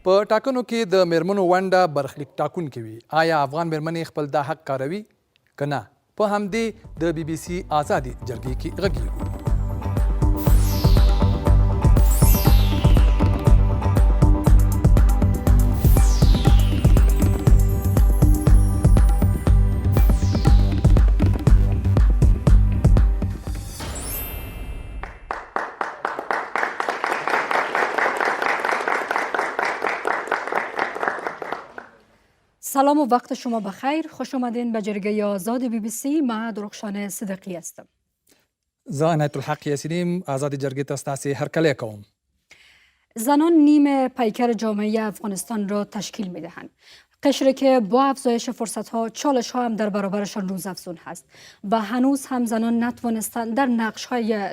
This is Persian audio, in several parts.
په ټاکنو کې د میرمنو ونډه برخلیک ټاکونکې وي. آیا افغان میرمنې خپل دا حق کاروي که نه؟ په همدې د بي بي سي آزادې جرګې کې غږیږو. سلام و وقت شما بخیر. خوش آمدین به جرگه آزاد بی بی سی. من درخشان صدقی هستم. زه عنایت الحق یاسینیم آزاد جرګې ته ستاسې هرکلی کوم. زنان نیم پیکر جامعه افغانستان را تشکیل می دهند. قشری که با افزایش فرصت ها چالش ها هم در برابرشان روز افزون هست و هنوز هم زنان نتوانستند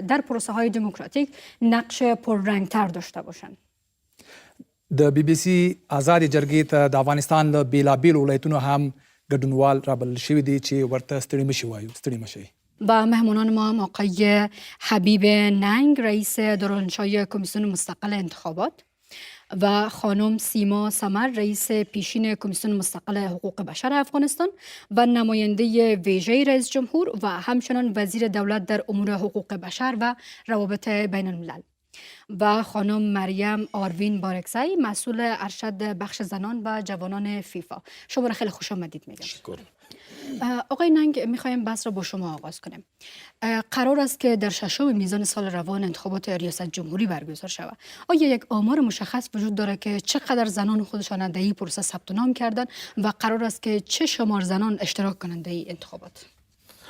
در پروسه های دموکراتیک نقش پررنگتر داشته باشند. د بي بي سي آزادې جرګې ته د افغانستان له بېلابېلو ولایتونو هم ګډونوال رابلل شوي دي چې ورته ستړي مشي وایو. ستړي مشئ. و مهمانان ما هم آقای حبیب ننگ رئیس دارالانشای کمیسیون مستقل انتخابات و خانم سیما سمر رئیس پیشین کمیسیون مستقل حقوق بشر افغانستان و نماینده ویژه رئیس جمهور و همچنان وزیر دولت در امور حقوق بشر و روابط بین الملل و خانم مریم آروین بارکزی مسئول ارشد بخش زنان و جوانان فیفا. شما را خیلی خوش آمدید میگم. آقای ننگ، میخوایم بحث را با شما آغاز کنیم. قرار است که در ششم میزان سال روان انتخابات ریاست جمهوری برگزار شود. آیا یک آمار مشخص وجود داره که چقدر زنان خودشان در این پروسه ثبت نام کردن و قرار است که چه شمار زنان اشتراک کنند در این انتخابات؟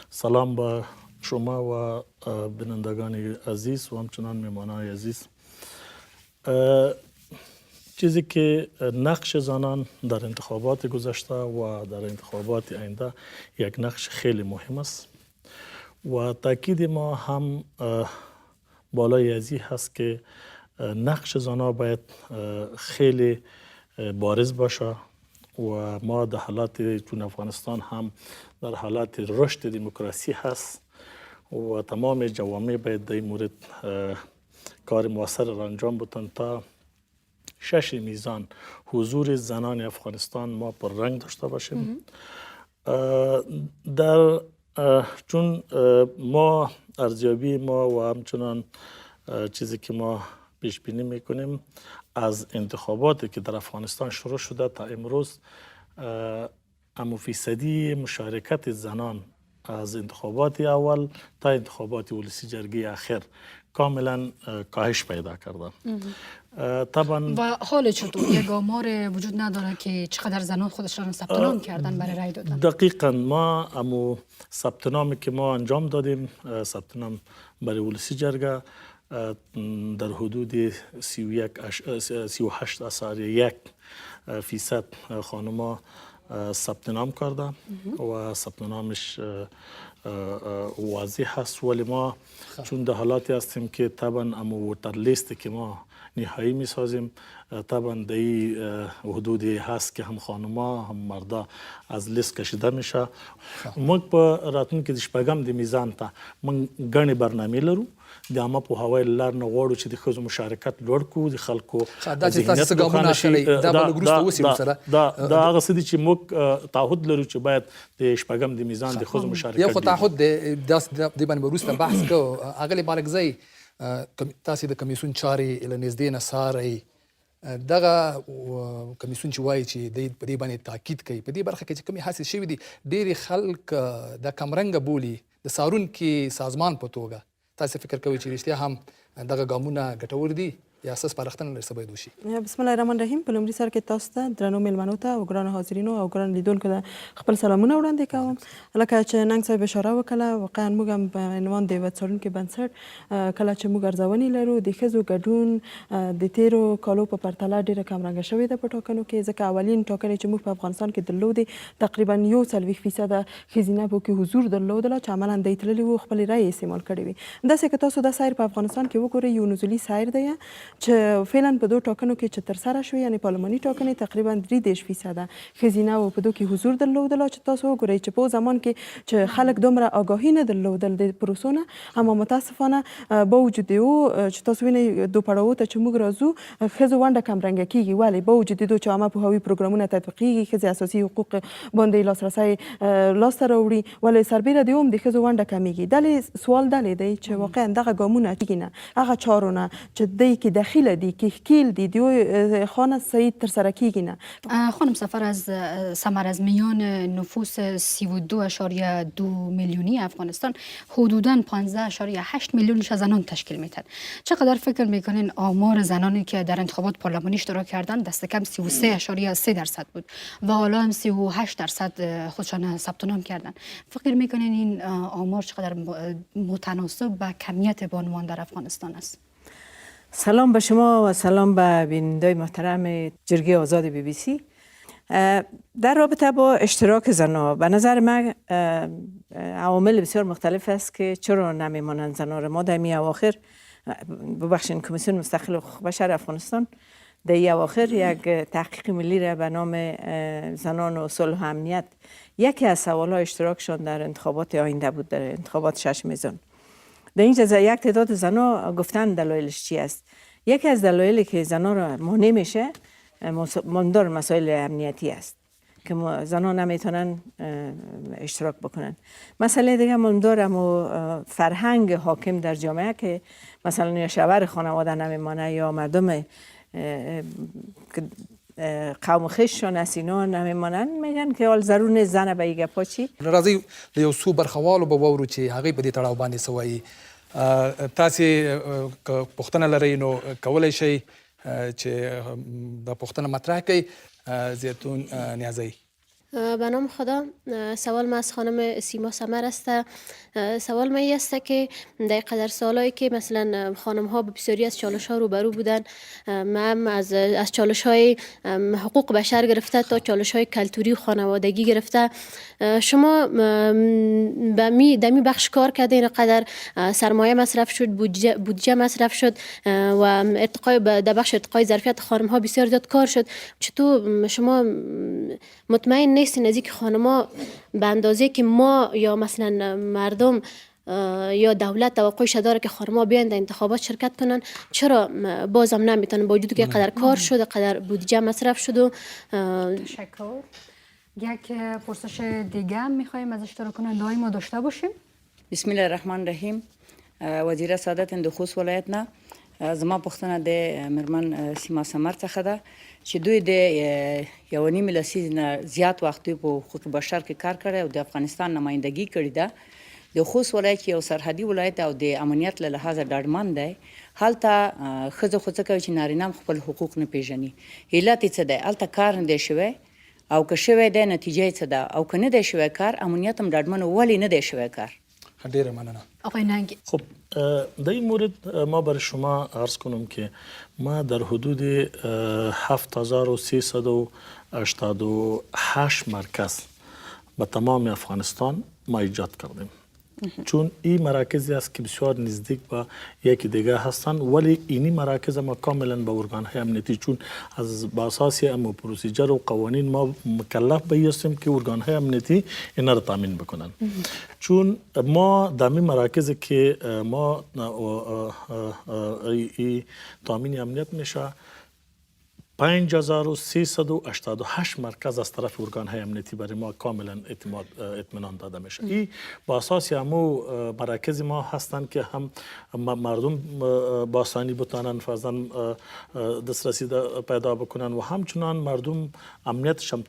سلام با شما و بینندگان عزیز و همچنان میهمانان عزیز. چیزی که نقش زنان در انتخابات گذشته و در انتخابات آینده یک نقش خیلی مهم است و تاکید ما هم بالای ازی هست که نقش زنان باید خیلی بارز باشه و ما در حالات چون افغانستان هم در حالات رشد دموکراسی هست و تمام جوامع باید در این مورد کار موثر را انجام بدن تا شش میزان حضور زنان افغانستان ما پر رنگ داشته باشیم. در چون ما ارزیابی ما و همچنان چیزی که ما پیش بینی میکنیم از انتخاباتی که در افغانستان شروع شده تا امروز فیصدی مشارکت زنان از انتخابات اول تا انتخابات ولسی جرگه اخر کاملا کاهش پیدا کرده. طبعا و حال چطور؟ یک آمار وجود نداره که چقدر زنان خودشان ثبت نام کردن برای رای دادن؟ دقیقاً ما ثبت نامی که ما انجام دادیم، ثبت نام برای ولسی جرگه در حدود 38.1% خانوما ثبت نام کرده و ثبت نامش واضح هست. ولی ما چون در حالاتی هستیم که طبعا ووتر لیستی که ما نهایی می سازیم طبعا در حدودی هست که هم خانوما هم مردا از لیست کشیده میشه. ما په راتلونکي د شپږم د میزان ته موږ ګڼې برنامې لرو. د عامه پوهاوي لار نه غواړو چې د ښځو مشارکت لوړ کړو، د خلکو ذهنیت روښانه شي. دا هغه څه دي چې موږ تعهد لرو چې باید د شپږم د میزان د ښځو مشارکت یو خو تعهد د باندې وروسته بحث کوو. اغلې بارکزی تاسې د کمیسیون چارې له نږدې نه څارئ. دغه کمیسیون چې وایي چې دی په دې باندې تاکید کوي په دې برخه کې چې کومې هڅې شوي دي ډېرې خلک د کمرنګه بولي د څارونکي سازمان په توګه. تاسې فکر کوئ چې رښتیا هم دغه ګامونه ګټور دي یا څه سپارښتنه لري څه باید وشي؟ بسم الله الرحمن الرحیم. په لومړي سر کې تاسو ته درنو میلمنو ته او ګرانو حاضرینو او ګرانو لیدونکو ته خپل سلامونه وړاندې کوم. لکه چې ننګ صاحب اشاره وکړه، واقعا موږ هم په عنوان د یوه څارونکي بنسټ کله چې موږ ارزونې لرو د ښځو ګډون د تیرو کالو په پرتله ډېره کمرنګه شوې ده په ټاکنو کې، ځکه اولین ټاکنې چې موږ په افغانستان کې درلودې تقریبا 40% ښځینه پکې حضور درلودله چې عملا دی تللي وو، خپلې رایې استعمال کړې وې. داسې که تاسو دا سیر په افغانستان کې وګورئ یو نزولي سیر دی چې فعلا په دو ټاکنو کې چې ترسره شوې یعنی پارلماني ټاکنې تقریبا 3% ښځینه و په دو کې حضور درلودل چې تاسو وګورئ چې په زمان کې چې خلک دومره آگاهی نه درلودل د پروسو نه، اما متاسفانه با وجود او چې تاسو وینئ دو پړاو ته چې موږ راځو ښځو ونډه کمرنګه کیږي، ولې با وجود دو چې عامه پوهاوي پروګرامونه تطبیقیږي، ښځې اساسي حقوق باندې لاسرسی لاسته راوړي، ولې سربیره د هم د ښځو ونډه کمیږي. دلې سوال دلې دی چې واقعا دغه ګامونه کیږي نه هغه چارونه چې دی کې دخیل دي کې ښکیل دي دیو خانه صحیح ترسره کیږي نه. خانم سمر از میان نفوس 32.2 میلیونی افغانستان حدوداً 15.8 میلیونش زنان تشکیل میدن. چقدر فکر میکنین آمار زنانی که در انتخابات پارلمانی اشتراک کردن دست کم 33.3% بود و حالا هم 38% خودشان ثبت نام کردن. فکر میکنین این آمار چقدر متناسب با کمیت بانوان در افغانستان است؟ سلام به شما و سلام به بینندگان محترم جرگه آزاد BBC. در رابطه با اشتراک زنها به نظر من عوامل بسیار مختلف است که چرا نمیمانند زنها را. ما در می اواخر ببخشید کمیسیون مستقل حقوق بشر افغانستان در اواخر یک تحقیق ملی را به نام زنان و صلح و امنیت، یکی از سوال‌ها اشتراکشان در انتخابات آینده بود، در انتخابات 6 میزان. در این جزا یک تعداد زنها گفتن دلایلش چی است. یکی از دلایلی که زنها را مانع میشه ماندار مسائل امنیتی است که زنها نمیتونن اشتراک بکنن. مسئله دیگه ماندار اما فرهنگ حاکم در جامعه که مثلا یا شوهر خانواده نمیمانه یا مردم قوم خیششان از اینا نمیمانن، میگن که حال ضرور نیست زن به ایگه پاچی. راځي د یو څو برخوالو به وورو چې هغې په دې تړاو باندې څه وایي. تاسې که پوښتنه لرئ نو کولی شئ چې دا پوښتنه مطرح کړئ. زیتون نیازی. به نام خدا، سوال ما از خانم سیما سمر است. سوال ما این است که در قدر سالایی که مثلا خانم ها به بسیاری از چالش ها روبرو بودن، هم از چالش های حقوق بشر گرفته تا چالش های کلتوری و خانوادگی گرفته، شما در می بخش کار کردین؟ قدر سرمایه مصرف شد، بودجه مصرف شد و ارتقای در بخش ارتقای ظرفیت خانم ها بسیار زیاد کار شد. چطور شما مطمئن نیستین از اینکه خانم‌ها به اندازه که ما یا مثلا مردم یا دولت توقعش داره که خانم‌ها بیان در انتخابات شرکت کنن، چرا بازم نمیتونن با وجودی که قدر کار شد، قدر بودجه مصرف شد؟ تشکر. یک پرسش دیگه میخوایم از اشتراک کننده‌های ما داشته باشیم. بسم الله الرحمن الرحیم. وزیر سعادت د خوست ولایت نه زما پوښتنه د مرمن سیما سمر څخه ده چې دوی د یو نیم لسیز نه زیات وخت په حقوق بشر کې کار کړی او د افغانستان نمایندګي کړې ده. د خوست ولایت یو سرحدي ولایت او د امنیت له لحاظه ډاډمن دی. هلته ښځه خو څه کوي چې نارینه هم خپل حقوق نه پیژني. علت یې څه دی؟ هلته کار نه دی شوی او که شوی دی نتیجه یې څه ده؟ او که نه دی شوی کار، امنیت هم ډاډمن ولې نه دی شوی کار؟ ډیره مننه. آقای ننگ. خب در این مورد ما برای شما عرض کنم که ما در حدود 7388 مرکز به تمام افغانستان ما ایجاد کردیم. چون این مراکزی است که بسیار نزدیک به یکی دیگه هستند، ولی اینی مراکز ما کاملا به ارگان‌های امنیتی، چون از اساس اما پروسیجر و قوانین ما مکلف به هستیم که ارگان‌های امنیتی اینا را تامین بکنن. چون ما در این مراکز که ما تامین امنیت میشه 5388 مرکز از طرف ارگان‌های امنیتی برای ما کاملا اطمینان داده میشه. این با اساس همو مراکز ما هستند که هم مردم با آسانی بتوانند فرضاً دسترسی پیدا بکنن و همچنان مردم امنیتش هم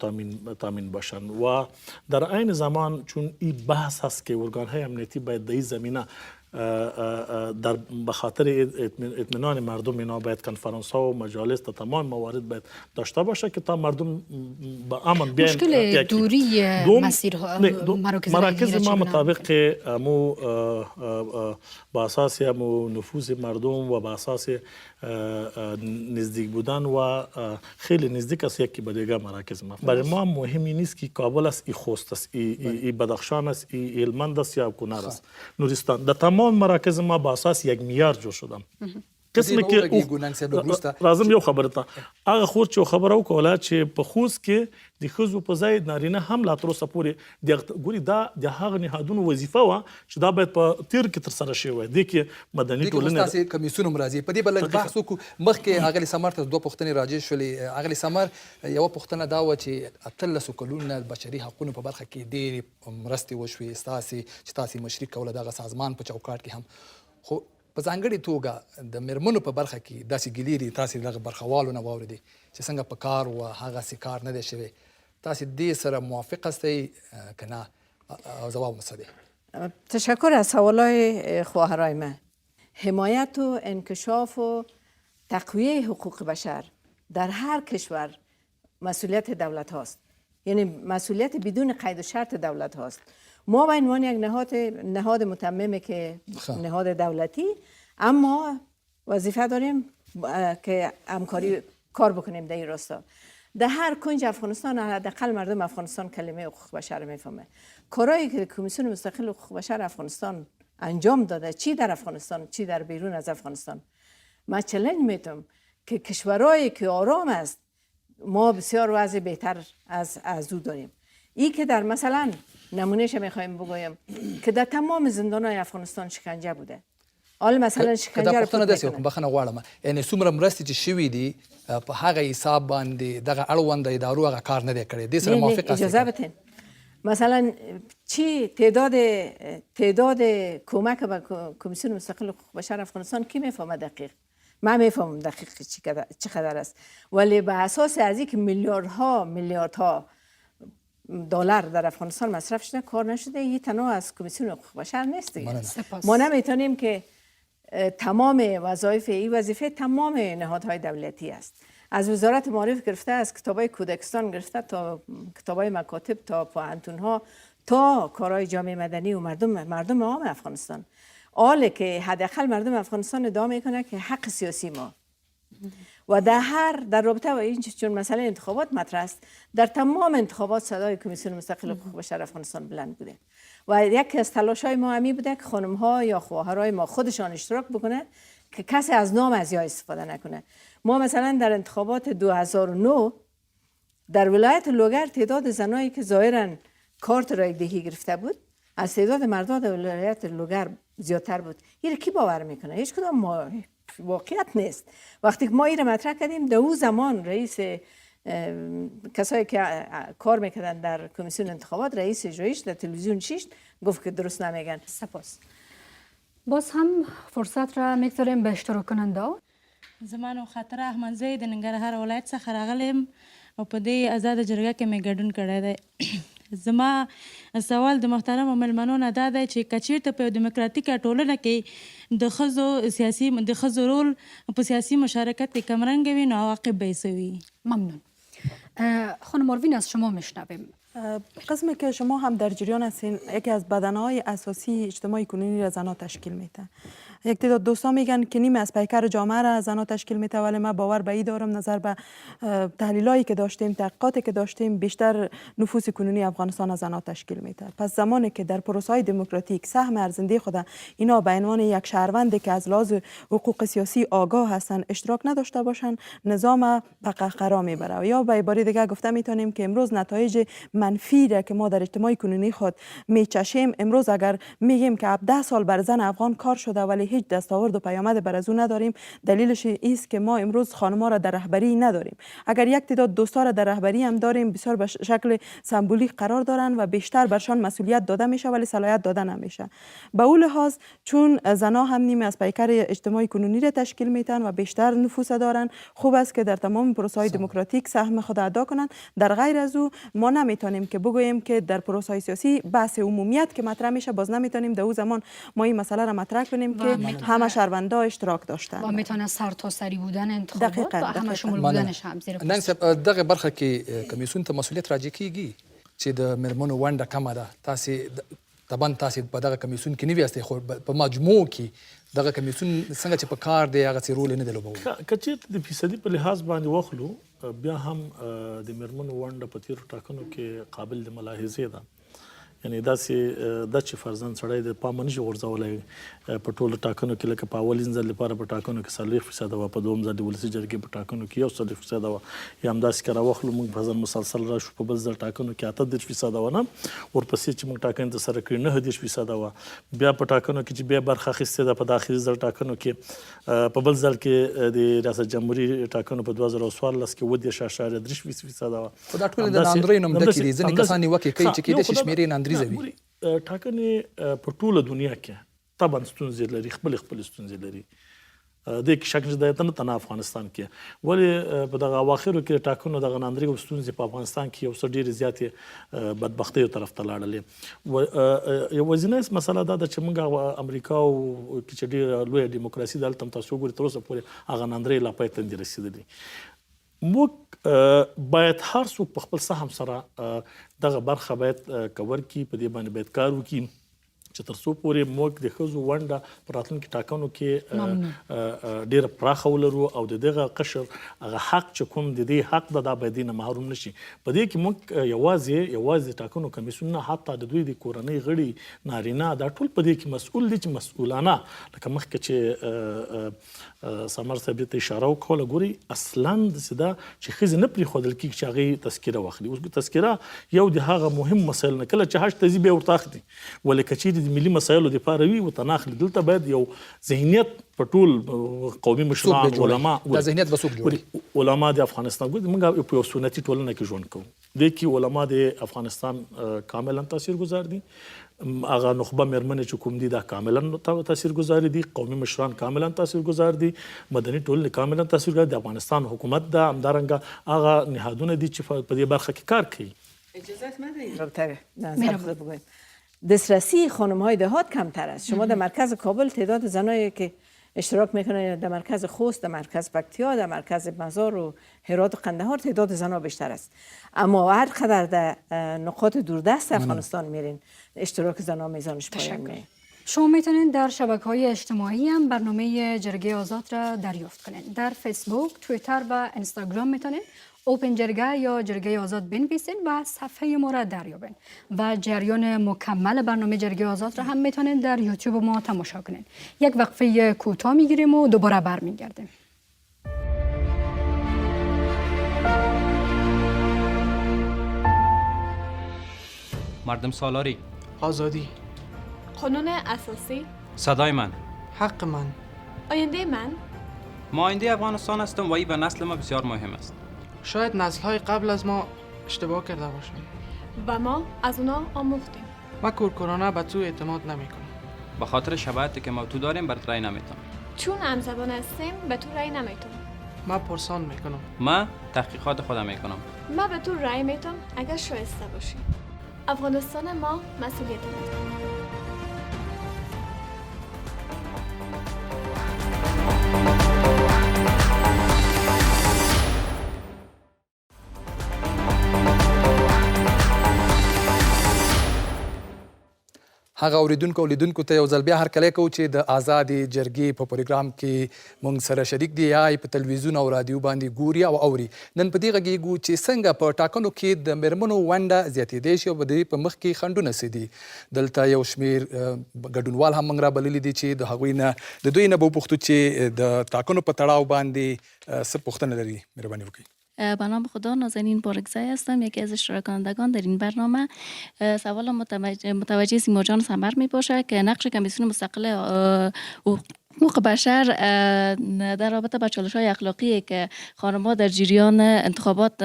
تامین باشن. و در عین زمان چون این بحث هست که ارگان‌های امنیتی باید در این زمینه در بخاطر اطمینان مردم اینا باید کنفرانس ها و مجالس تا تمام موارد باید داشته باشه که تا مردم با امن بیان. مشکل دوری مراکز ما مطابق امو با اساس امو نفوذ مردم و با اساس نزدیک بودن و خیلی نزدیک است یکی به دیگه مراکز ما. برای ما مهمی نیست که کابل است، ای خوست است، ای بدخشان است، ای هلمند است یا کنر است، نورستان. در تمام مراکز ما با اساس یک معیار جور شدم. قسمه دې به کې وغږیږو ننګ صاحب وروسته. راځم یو خبره ته هغه خور چې خبره وکوله چې په خوست کې د ښځو په ځای نارینه هم لا تر اوسه پورې ګوري دا د هغه نهادونو وظیفه وه چې دا باید په تیر کې ترسره شوی وای دې کې مدني دې کې ټولنې ستاسې کمیسیون هم راځي. په دې به لږ بحث وکړو. مخکې اغلې سمر ته دوه پوښتنې راجع شولې. اغلې سمر یوه پوښتنه دا وه چې 18 کلونو د بشري حقونو په برخه کې ډېرې مرستې وشوې ستاسې چې تاسې مشري کوله دغه سازمان په چوکاټ کې هم. خو په ځانګړې توګه د میرمنو په برخه کې داسې ګیلې دي تاسې دغه برخوالو نه واورېدې چې څنګه په کار وه هغسې کار نه دی شوی. تاسې دې سره موافق هستئ که نه؟ جواب مو څه دی؟ تشکر از سوالای خواهرای من. حمایت و انکشاف و تقویه حقوق بشر در هر کشور مسئولیت دولت هاست، یعنی مسئولیت بدون قید و شرط دولت هاست. ما به عنوان یک نهاد متممه که نهاد دولتی اما وظیفه داریم که همکاری کار بکنیم در این راستا. در هر کنج افغانستان حداقل مردم افغانستان کلمه حقوق بشر میفهمه. کارهایی که کمیسیون مستقل حقوق بشر افغانستان انجام داده، چی در افغانستان چی در بیرون از افغانستان، من چالش میتونم که کشورهایی که آرام است ما بسیار وضع بهتر از او داریم. این که در مثلا نمونهش میخوایم بگویم که در تمام زندانهای افغانستان شکنجه بوده. حالا مثلا شکنجه رو پوښتنه داسې وکړم، بخښنه غواړم، یعنې څومره مرستې چې شوي دي په هغه حساب باندې دغه اړونده ادارو هغه کار نه دی کړی. دې سره موافق هستئ؟ اجازه بدین. مثلا چی تعداد کمک به کمیسیون مستقل حقوق بشر افغانستان کی میفهمه دقیق؟ من میفهمم دقیق چقدر است، ولی به اساس از اینکه میلیاردها دلار در افغانستان مصرف شده کار نشده، این تنها از کمیسیون حقوق بشر نیست. ما نمیتونیم که تمام وظایف این وظیفه تمام نهادهای دولتی است. از وزارت معارف گرفته، از کتابای کودکستان گرفته تا کتابای مکاتب تا پوهنتون‌ها تا کارهای جامعه مدنی و مردم عام افغانستان. حالا که حداقل مردم افغانستان ادعا میکنه که حق سیاسی ما و در رابطه با این چون مسئله انتخابات مطرح است، در تمام انتخابات صدای کمیسیون مستقل حقوق بشر افغانستان بلند بوده و یکی از تلاش‌های ما همی بوده که خانم‌ها یا خواهرای ما خودشان اشتراک بکنه که کسی از نام از یا استفاده نکنه. ما مثلا در انتخابات 2009 در ولایت لوگر تعداد زنایی که ظاهراً کارت رای دهی گرفته بود از تعداد مردان در ولایت لوگر زیادتر بود. این کی باور میکنه؟ هیچ کدام ما واقعیت نیست. وقتی که ما این مطرح کردیم در اون زمان رئیس کسایی که کار میکردن در کمیسیون انتخابات رئیس اجراییش در تلویزیون شیشت گفت که درست نمیگن. سپاس. باز هم فرصت را میگذاریم به اشتراک کننده. زمانو خاطر احمد زی د ننګرهار ولایت څخه راغلم او په دې آزاد جرګه کې مې ګډون کړی دی. زما سوال د محترم مېلمنو نه دا دی چې که چېرته په دیموکراتیکه ټولنه کې د ښځو رول په سیاسي مشارکت کې کمرنګه وي نو عواقب به یې څه وي؟ ممنون. خانم آروین از شما میشنویم. قسمی که شما هم در جریان هستین، یکی از بدنه‌های اساسی اجتماعی کنونی را زنها تشکیل میده. یک تعداد دوستان میگن که نیم از پیکر جامعه را زنها تشکیل میده، ولی من باور به این دارم نظر به تحلیلایی که داشتیم، تحقیقاتی که داشتیم، بیشتر نفوس کنونی افغانستان از زنها تشکیل میده. پس زمانی که در پروسه‌های دموکراتیک سهم ارزنده خود اینا به عنوان یک شهروندی که از لحاظ حقوق سیاسی آگاه هستن اشتراک نداشته باشن، نظام به قهقرا میبره. یا به عباره دیگه گفته میتونیم که امروز نتایج منفی را که ما در اجتماع کنونی خود میچشیم، امروز اگر میگیم که 10 سال بر زن افغان کار شده ولی هیچ دستاورد و پیامد بر از او نداریم، دلیلش است که ما امروز خانم‌ها را در رهبری نداریم. اگر یک تعداد دوستا را در رهبری هم داریم، بسیار به شکل سمبولیک قرار دارن و بیشتر برشان مسئولیت داده میشه ولی صلاحیت داده نمیشه. به اون لحاظ چون زنها هم نیمه از پیکر اجتماعی کنونی را تشکیل میتن و بیشتر نفوذ دارن، خوب است که در تمام پروسه‌های دموکراتیک سهم خود ادا کنند. در غیر از او ما نمیتونیم که بگوییم که در پروسه‌های سیاسی بحث عمومیت که مطرح میشه، باز نمیتونیم در اون زمان ما این مسئله را مطرح کنیم که همه شهروندا اشتراک داشتن. و میتونه سرتاسری بودن انتخابات و همه شمول بودنش هم زیر نن صاحب دغه برخه کې کمیسیون ته مسؤلیت راجع کیږي چې د میرمنو ونډه کمه ده. تاسې په دغه کمیسیون کې نه ویاستئ، خو په مجموع کې دغه کمیسیون څنګه چې په کار دی هغه څه رول نه دی لوبولی. که چېرته د فیصدي په لحاظ باندې واخلو، بیا هم د میرمنو ونډه په تېرو ټاکنو کې قابل د ملاحظې ده. یعنی داسې دا چې فرضاً سړی د پام نشي غورځولی په ټولو ټاکنو کې لکه په اولین ځل لپاره په ټاکنو کې 40% وه، په دوم ځل د ولسي جرګې په ټاکنو کې 41% وه، یا همداسې که راواخلو موږ په ځل مسلسل راشو په بل ځل ټاکنو کې 38% وه نه، ورپسې چې موږ ټاکنې ترسره کړې 39% وه، بیا په ټاکنو کې چې بیا برخه اخیستې ده په داخلي ځل ټاکنو کې په بل ځل کې د ریاست جمهوري ټاکنو په 2014 کې 30.3% وه. خو دا ټول د ناندرۍ نوم ډکې دي. ځینې کسان نیوکې کوي چې کېدای شي شمېرې ناندریزه وي. ټاکنې په ټوله دنیا کې طبعا ستونزې لري، خپل ستونزې لري. دې کې شک نشته نه تنها افغانستان کې، ولې په دغه اواخرو کې ټاکنو دغه ناندرۍ او ستونزې په افغانستان کې یو څه ډېرې زیاتې بدبختیو طرف ته لاړلې. یوازینۍ مسله دا ده چې موږ امریکا کې چې ډېره لویه ډیموکراسي ده هلته هم تاسو وګورئ تر اوسه پورې هغه ناندرۍ لا پای ته نه دي رسېدلي. موږ باید هر څوک په خپل سهم سره دغه برخه باید کور کړي، په دې باندې باید کار وکړي چې تر څو پورې موږ د ښځو ونډه په راتلونکي ټاکنو کې ډېره پراخه ولرو او د دغه قشر هغه حق چې کوم د دې حق ده دا باید نه محروم نشي. په دې کې موږ یوازې ټاکنو کمیسیونونه حتی د دوی د کورنۍ غړي نارینه دا ټول په دې کې مسؤل دي چې مسؤلانه لکه مخکې چې سمر صاحب ته اشاره وکړه ګوري اصلا داسې ده چې ښځې نه پرېښودل کېږي چې هغې تذکره واخلي. اوس تذکره یو د هغه مهم مسایل نه کله چې حج ته ځي بیا ورته اخلي، ولې که چیرې د ملي مسایلو دپاره وي ورته نه اخلي. دلته باید یو ذهنیت په ټول قومي مشران علما دا ذهنیت به څوک جوړوي؟ علما د افغانستان موږ په یو سنتي ټولنه کې ژوند کوو، دې کې علما د افغانستان کاملا تاثیرګذار دي، هغه نخبه مېرمنې چې کوم دي دا کاملا تاثیرګذار دي، قومي مشران کاملا تاثیرګذار دي، مدني ټولنې کاملا تاثیرګذار دي، د افغانستان حکومت ده همدارنګه هغه نهادونه دي چې په دې برخه کې کار کوي. اجازه ندید رابطه خود بگویم. دسترسی خانم های دهات کمتر است. شما در مرکز کابل تعداد زنایی که اشتراک میکنه در مرکز خوست، در مرکز پکتیا، در مرکز مزار و هرات و قندهار تعداد زنها بیشتر است. اما هر قدر در نقاط دوردست افغانستان میرین اشتراک زنها میزانش پایین میره. شما میتونید در شبکه‌های اجتماعی هم برنامه جرگه آزاد را دریافت کنید. در فیسبوک، توییتر و اینستاگرام میتونید اوپن جرگه یا جرگه آزاد بنویسین و صفحه ما را دریابین و جریان مکمل برنامه جرگه آزاد را هم میتونید در یوتیوب ما تماشا کنید. یک وقفه کوتاه میگیریم و دوباره برمیگردیم. مردم سالاری، آزادی، قانون اساسی، صدای من، حق من، آینده من. ما آینده افغانستان هستم و این به نسل ما بسیار مهم است. شاید نسل‌های قبل از ما اشتباه کرده باشند و ما از اونا آموختیم. ما کورکورانه به تو اعتماد نمی‌کنم. به خاطر شباهتی که ما تو داریم برات رای نمیتونم. چون همزبان هستیم به تو رای نمیتونم. ما پرسان میکنم. ما تحقیقات خودم میکنم. ما به تو رای میتونم اگر شایسته باشی. افغانستان ما مسئولیت نداره. هغه اوریدونکو او لیدونکو ته یو ځل بیا هرکلی کوو چې د آزادې جرګې په پروګرام کې موږ سره شریک دي یا په تلویزیون او رادیو باندې ګوري او اوري. نن په دې غږیږو چې څنګه په ټاکنو کې د میرمنو ونډه زیاتېدی شي او د دې په مخ کې خنډونه څه دي. دلته یو شمېر ګډونوال هم موږ رابللي دي چې د هغوی نه د دوی نه به وپوښتو چې د ټاکنو په تړاو باندې څه پوښتنه لري. مهرباني وکړئ. به نام خدا، نازنین بارکزی هستم، یکی از اشتراک کنندگان در این برنامه. سوال متوجه سیما جان سمر می باشه که نقش کمیسیون مستقل حقوق بشر در رابطه با چالش‌های اخلاقی که خانم‌ها در جریان انتخابات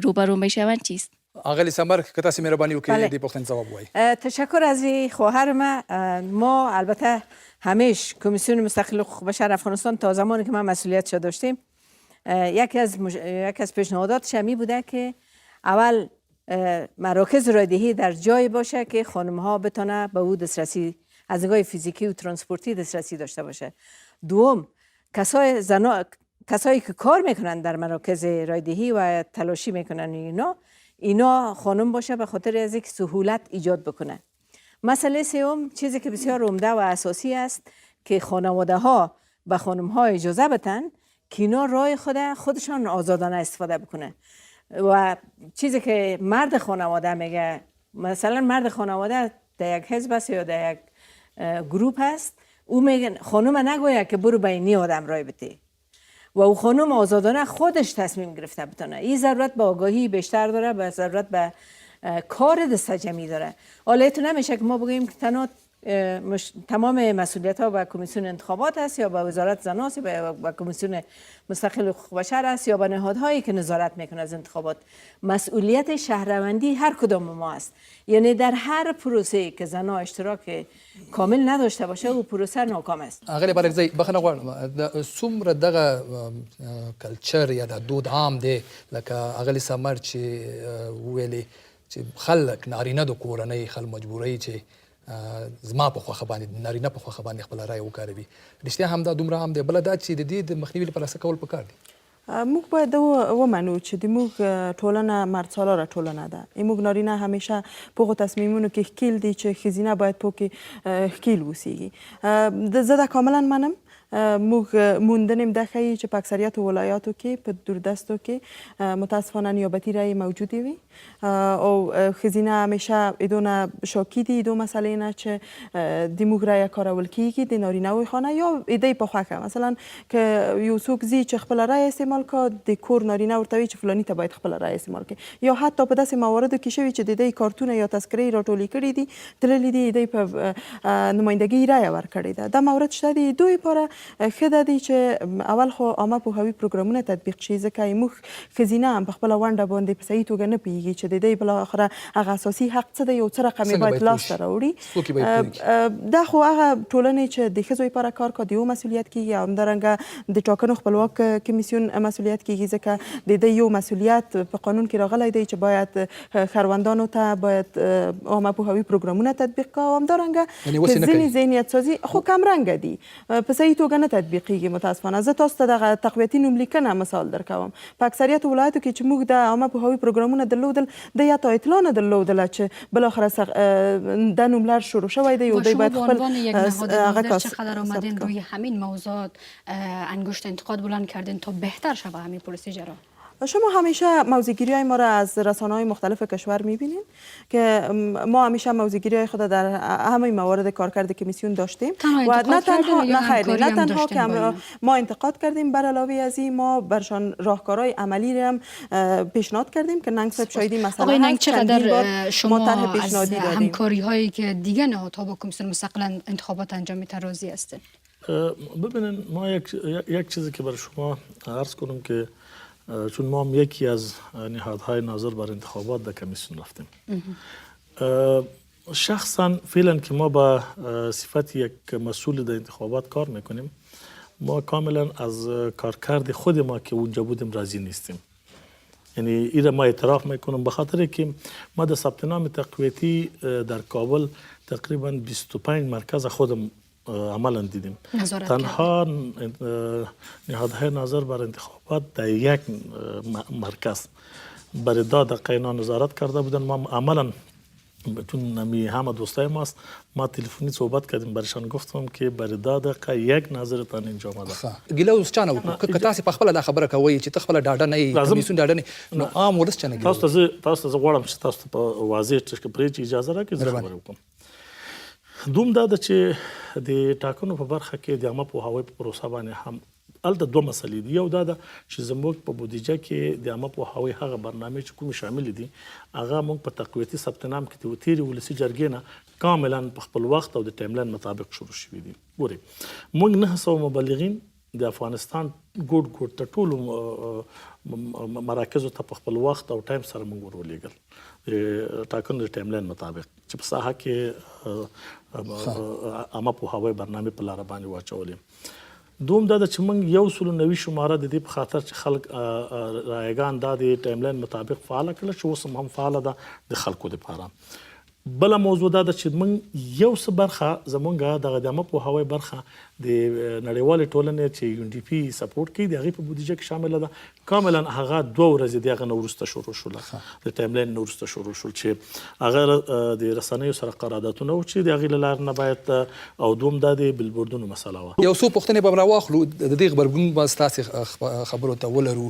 روبرو میشوند چیست؟ آقای سمر که تاسو مهرباني وکړئ دې پوښتنې ځواب وایي. تشکر از خواهر ما البته همیش کمیسیون مستقل حقوق بشر افغانستان تا زمانی که ما مسئولیتش داشتیم یکی از پیشنهاداتش همی بوده که اول مراکز رایدهی در جای باشه که خانم ها بتونه به او دسترسی از نگاه فیزیکی و ترانسپورتی دسترسی داشته باشه. دوم، کسایی که کار میکنن در مراکز رایدهی و تلاشی میکنن اینا خانم باشه به خاطر از یک سهولت ایجاد بکنه. مسئله سوم، چیزی که بسیار عمده و اساسی است که خانواده ها به خانم ها اجازه بدن که اینا رای خودشان آزادانه استفاده بکنه و چیزی که مرد خانواده میگه مثلا مرد خانواده در یک حزب است یا در یک گروپ هست، او میگن خانم نگوید که برو به اینی آدم رای بده و او خانم آزادانه خودش تصمیم گرفته بتونه. این ضرورت به آگاهی بیشتر داره، به ضرورت به کار دست جمعی داره. حالا ایتو نمیشه که ما بگیم که تمام مسئولیت ها به کمیسیون انتخابات است یا به وزارت زن است یا به کمیسیون مستقل حقوق بشر است یا به نهادهایی که نظارت میکنه از انتخابات. مسئولیت شهروندی هر کدام ما است. یعنی در هر پروسه که زنها اشتراک کامل نداشته باشه او پروسه ناکام است. اغلی بارکزی بخنه غواړم څومره دغه کلچر یا د دود عام دی لکه اغلی سمر چې ویلي چې خلک نارینه د کورنۍ خل مجبوري چې زما په خوښه باندې نارینه په خوښه باندې خپل رای وکاروي. رښتیا همدا دومره عام دی؟ بله دا چې د دې د مخنیوي لپاره څه کول پکار دي؟ موږ باید ومنو چې د موږ ټولنه مردسالاره ټولنه ده. موږ نارینه همیشه په هغو تصمیمونو کې ښکیل دي چې ښځینه باید په کې ښکیل اوسیږي. زه دا کاملا منم. موږ موندنیم ده ښیي چې په اکثریت ولایاتو کې په دوردستو کې متاسفانه نیابتي رای موجودې وي او ښځینه همیشه ایدونه شاکی دي ایدو مسئله نه چې د موږ رای کارول کیږي د نارینه‌وی خانه یا ایده په خوښه. مثلا که یو څوک ځي چې خپل رای استعمال کا د کور نارینه ورته وي چې فلانی ته باید خپل رای استعمال کړي، یا حتی په داسې مواردو کې شوي چې د دې کارتونه یا تذکرې راټولې کړي دي تللي دي ایده په نمایندګي رای ورکړې ده. دا مورد شته دي. دوی لپاره ښه ده دی چې اول خو عامه پوهاوي پروګرامونه تطبیق شي ځکه موږ ښځینه هم په خپله ونډه باندې په صحیح توګه نه پوهېږي چې د دې بالاخره هغه اساسي حق څه دی او څه رقم یې باید لاسته راوړي. دا خو هغه ټولنې چې د ښځو لپاره کار کوي د یو مسؤلیت کېږي، همدارنګه د ټاکنو خپلواک کمیسیون مسؤلیت کېږي ځکه د دې یو مسؤلیت په قانون کې راغلی دی چې باید خروندانو ته باید عامه پوهاوي پروګرامونه تطبیق کړي او همدارنګه ځینې ذهنیت سازي خو کمرنګه دي په صحیح توګه نه تطبیقیږي. متاسفانه زه تاسو ته دغه تقویتي نوملیکنه مثال درکوم. په اکثریت ولایاتو کې چې موږ د عامه پوهاوي پروګرامونه درلودل د یا تا اطلاع نه درلودله چې بالاخره دا نوملر شروع شوی دی و دی باید خپل چقدر آمدین روی همین موضوعات انگشت انتقاد بلند کردین تا بهتر شود همین پروسیجر را؟ شما همیشه موضوعگیری های ما را از رسانه‌های مختلف کشور می‌بینید که ما همیشه موضوعگیری های خود در همه موارد کارکرد کمیسیون داشتیم و نه تنها که ما انتقاد کردیم، بر علاوه از این ما برشان راهکارهای عملی را هم پیشنهاد کردیم که ننگ صاحب شاهدی مثلا آقای ننگ چقدر شما از همکاری هایی که دیگه نهادها با کمیسیون مستقل انتخابات انجام می‌دهند راضی هستید؟ ببینید ما یک چیزی که برای شما عرض کنم که چون ما هم یکی از نهادهای ناظر بر انتخابات در کمیسیون رفتیم. شخصا فعلا که ما با صفت یک مسئول در انتخابات کار میکنیم، ما کاملا از کارکرد خود ما که اونجا بودیم راضی نیستیم. یعنی این ما اعتراف میکنم به خاطر که ما در ثبت نام تقویتی در کابل تقریبا 25 مرکز خودم عملا دیدیم. تنها نهادهای ناظر بر انتخابات در یک مرکز برای داد قینا نظارت کرده بودن. ما عملا چون نمی همه دوستای ماست ما تلفنی صحبت کردیم، برشان گفتم که برای داد یک نظرتان اینجا آمده. ګیله اوس چانه وکړو که تاسو په خپل دا خبره کوي چې ته خپل ډاډه نه یې کمیسیون ډاډه نه نو عام ولس چانه تاسو ته غواړم چې تاسو ته واضح پرې چې اجازه راکړئ زه خبرې وکړم. دوم دا ده چې د ټاکنو په برخه کې د عامه پوهاوي په پروسه باندې هم الته دوه مسلې دي. یو دا ده چې زموږ په بودیجه کې د عامه پوهاوي هغه برنامې چې کومې شامل دي هغه موږ په تقویتي ثبت نام کې د تیرې ولسي جرګې نه کاملا په خپل وخت او د ټایملاین مطابق شروع شوي دي. ګورئ موږ 900 مبلغین د افغانستان ګوټ ته ټولو مراکزو ته په خپل وخت او ټایم سره موږ ورولېږل ټاکنو د ټایملاین مطابق چې په ساحه کې عامه پوهاوي برنامې په لاره باندې واچولې. دوم دا چې موږ 190 شماره د دې په خاطر چې خلک رایګان دا د ټایملاین مطابق فعال کړل چې اوس هم فعال ده د خلکو لپاره. بل موضوع دا چې موږ یو څه برخه زمونږ د عامه پوهاوي برخه د نړیوال ټولنې چې یون ډي پی سپورټ کوي د هغې په بودیجه کې شامل ده. کاملا هغه 2 ورځې د هغه نه وروسته شروع شول، د ټایملاین نه وروسته شروع شول چې هغه د رسنیو سره قراردادونه و چې د هغې له لارې نه باید او دوم دا د بلبوردونو مسله وه. یو څو پوښتنې به راواخلو د دې غبرګون به ستاسې خبرو ته ولرو.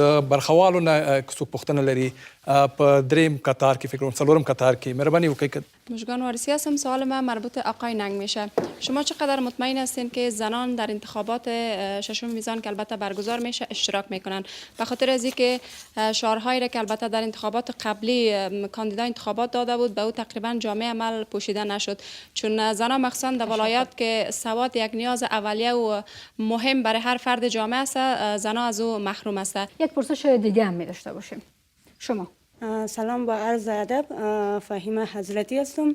د برخوالو نه که څوک پوښتنه لري په دریم قطار کې فکر کنم څلورم قطار کې مهربانی وکړئ. مژگان وارسی هستم. سوال من مربوط آقای ننگ میشه. شما چقدر مطمئن هستین که زنان در انتخابات ششم میزان که البته برگزار میشه اشتراک میکنن؟ به خاطر از اینکه شعارهایی را که البته در انتخابات قبلی کاندیدا انتخابات داده بود به او تقریبا جامع عمل پوشیده نشد، چون زنان مخصوصا در ولایات که سواد یک نیاز اولیه و مهم برای هر فرد جامعه است، زنان از او محروم است. یک پرسش دیگه هم می داشته باشیم. شما سلام، با عرض ادب. فهیمه حضرتی هستم.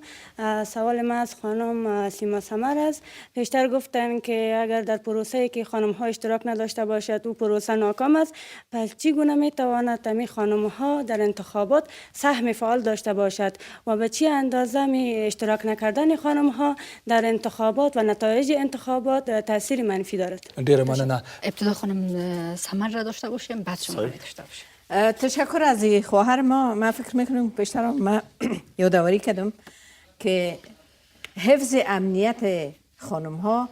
سوال ما از خانم سیما سمر است. پیشتر گفتن که اگر در پروسه که خانم ها اشتراک نداشته باشد او پروسه ناکام است، پس چگونه می تواند تمی خانم ها در انتخابات سهم فعال داشته باشد و به چه اندازه می اشتراک نکردن خانم ها در انتخابات و نتایج انتخابات تاثیر منفی دارد؟ ډیره مننه. ابتدا خانم سمر را داشته باشیم بعد شما را داشته باشیم. تشکر از خواهر ما. من فکر میکنم پیشتر ما یادآوری کردم که حفظ امنیت خانم ها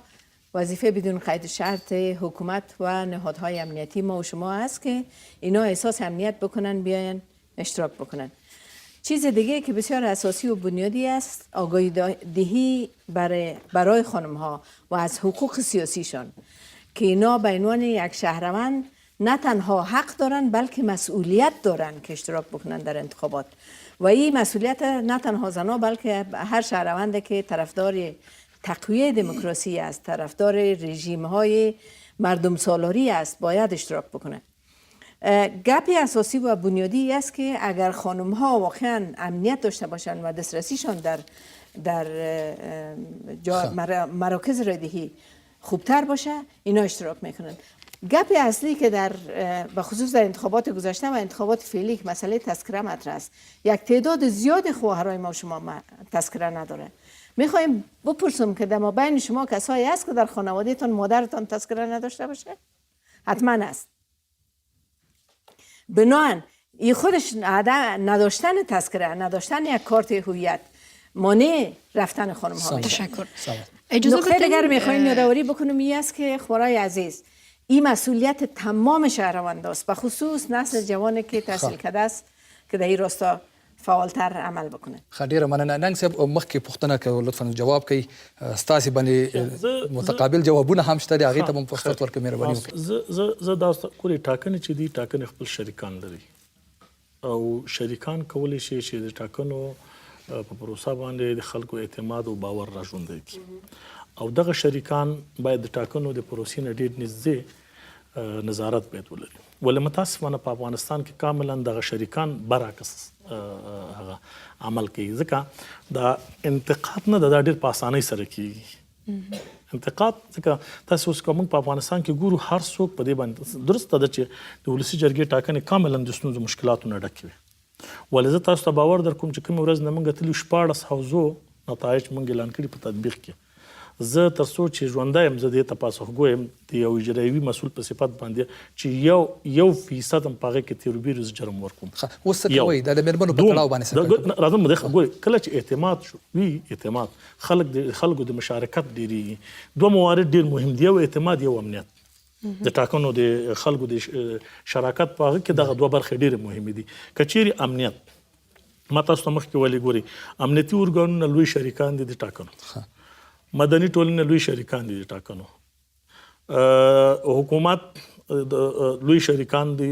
وظیفه بدون قید شرط حکومت و نهادهای امنیتی ما و شما است که اینا احساس امنیت بکنن بیاین اشتراک بکنن. چیز دیگه که بسیار اساسی و بنیادی است آگاهی دهی برای خانم ها و از حقوق سیاسیشان که اینا به عنوان یک شهروند نه تنها حق دارن بلکه مسئولیت دارن که اشتراک بکنن در انتخابات و این مسئولیت نه تنها زنا بلکه هر شهرونده که طرفدار تقویه دموکراسی است، طرفدار رژیم های مردم سالاری است باید اشتراک بکنه. گپ اساسی و بنیادی است که اگر خانم ها واقعا امنیت داشته باشن و دسترسیشان در مراکز رایدهی خوبتر باشه اینا اشتراک میکنن. گپ اصلی که به خصوص در انتخابات گذشته و انتخابات فعلی که مسئله تذکره مطرح است، یک تعداد زیاد خواهرای ما شما تذکره نداره. میخوایم بپرسم که در ما بین شما کسایی هست که در خانوادهتان مادرتان تذکره نداشته باشه؟ حتما است. بنابراین این خودش نداشتن تذکره، نداشتن یک کارت هویت مانع رفتن خانم ها میشه. تشکر. اجازه نکته دیگر میخوایم یادآوری بکنم این است که خورای عزیز این مسئولیت تمام شهروندان است، به خصوص نسل جوانی که تحصیل کرده است که در این راستا فعالتر عمل بکنه. ډیره مننه. ننګ صاحب مخکې پوښتنه کوي لطفا جواب کوي. ستاسې باندې متقابل جوابونه هم شته دي هغې ته هم فرصت ورکړئ مهرباني وکړئ. زه دا ګورې ټاکنې چې دي ټاکنې خپل شریکان لري او شریکان کولی شي چې د ټاکنو په پروسه باندې د خلکو اعتماد او باور را ژوندی کړي او دغه شریکان باید د ټاکنو د پروسې نه ډېر نږدې نظارت باید ولري. ولې متاسفانه په افغانستان کې کاملا دغه شریکان برعکس هغه عمل کوي، ځکه دا انتقاد نه دا ډېر په اسانۍ سره کیږي. انتقاد ځکه تاسو اوس کوم په افغانستان کې ګورو هر څوک په دې باندې درسته ده چې د ولسي جرګې ټاکنې کاملا د ستونزو مشکلاتو نه ډکې وي. ولې زه تاسو ته باور در کوم چې کومه ورځ نه موږ تللي 14 حوزو نتایج موږ اعلان کړي په تطبیق کې، زه تر څو چې ژوندی یم زه دې ته پاسخګو یم د یو اجرایوي مسؤل په صفت باندې چې یو فیصد هم په هغې کې تیروبیر زه جرم ورکوم. اوس څه کوئ دا د مېرمنو په تړاو باندې څه کوئ؟ راځم ګورئ کله چې اعتماد شو وي اعتماد خلکو د مشارکت ډېرېږي. دوه موارد ډېر مهم دي، یو اعتماد یو امنیت. د ټاکنو د خلکو د شراکت په هغه کې دغه دوه برخې ډېرې مهمې دي. که چیرې امنیت ما تاسو ته مخکې ولې ګورئ امنیتي ارګانونه لوی شریکان دي د ټاکنو، مدني ټولنه لوی شریکان دي د ټاکنو، حکومت لوی شریکان دي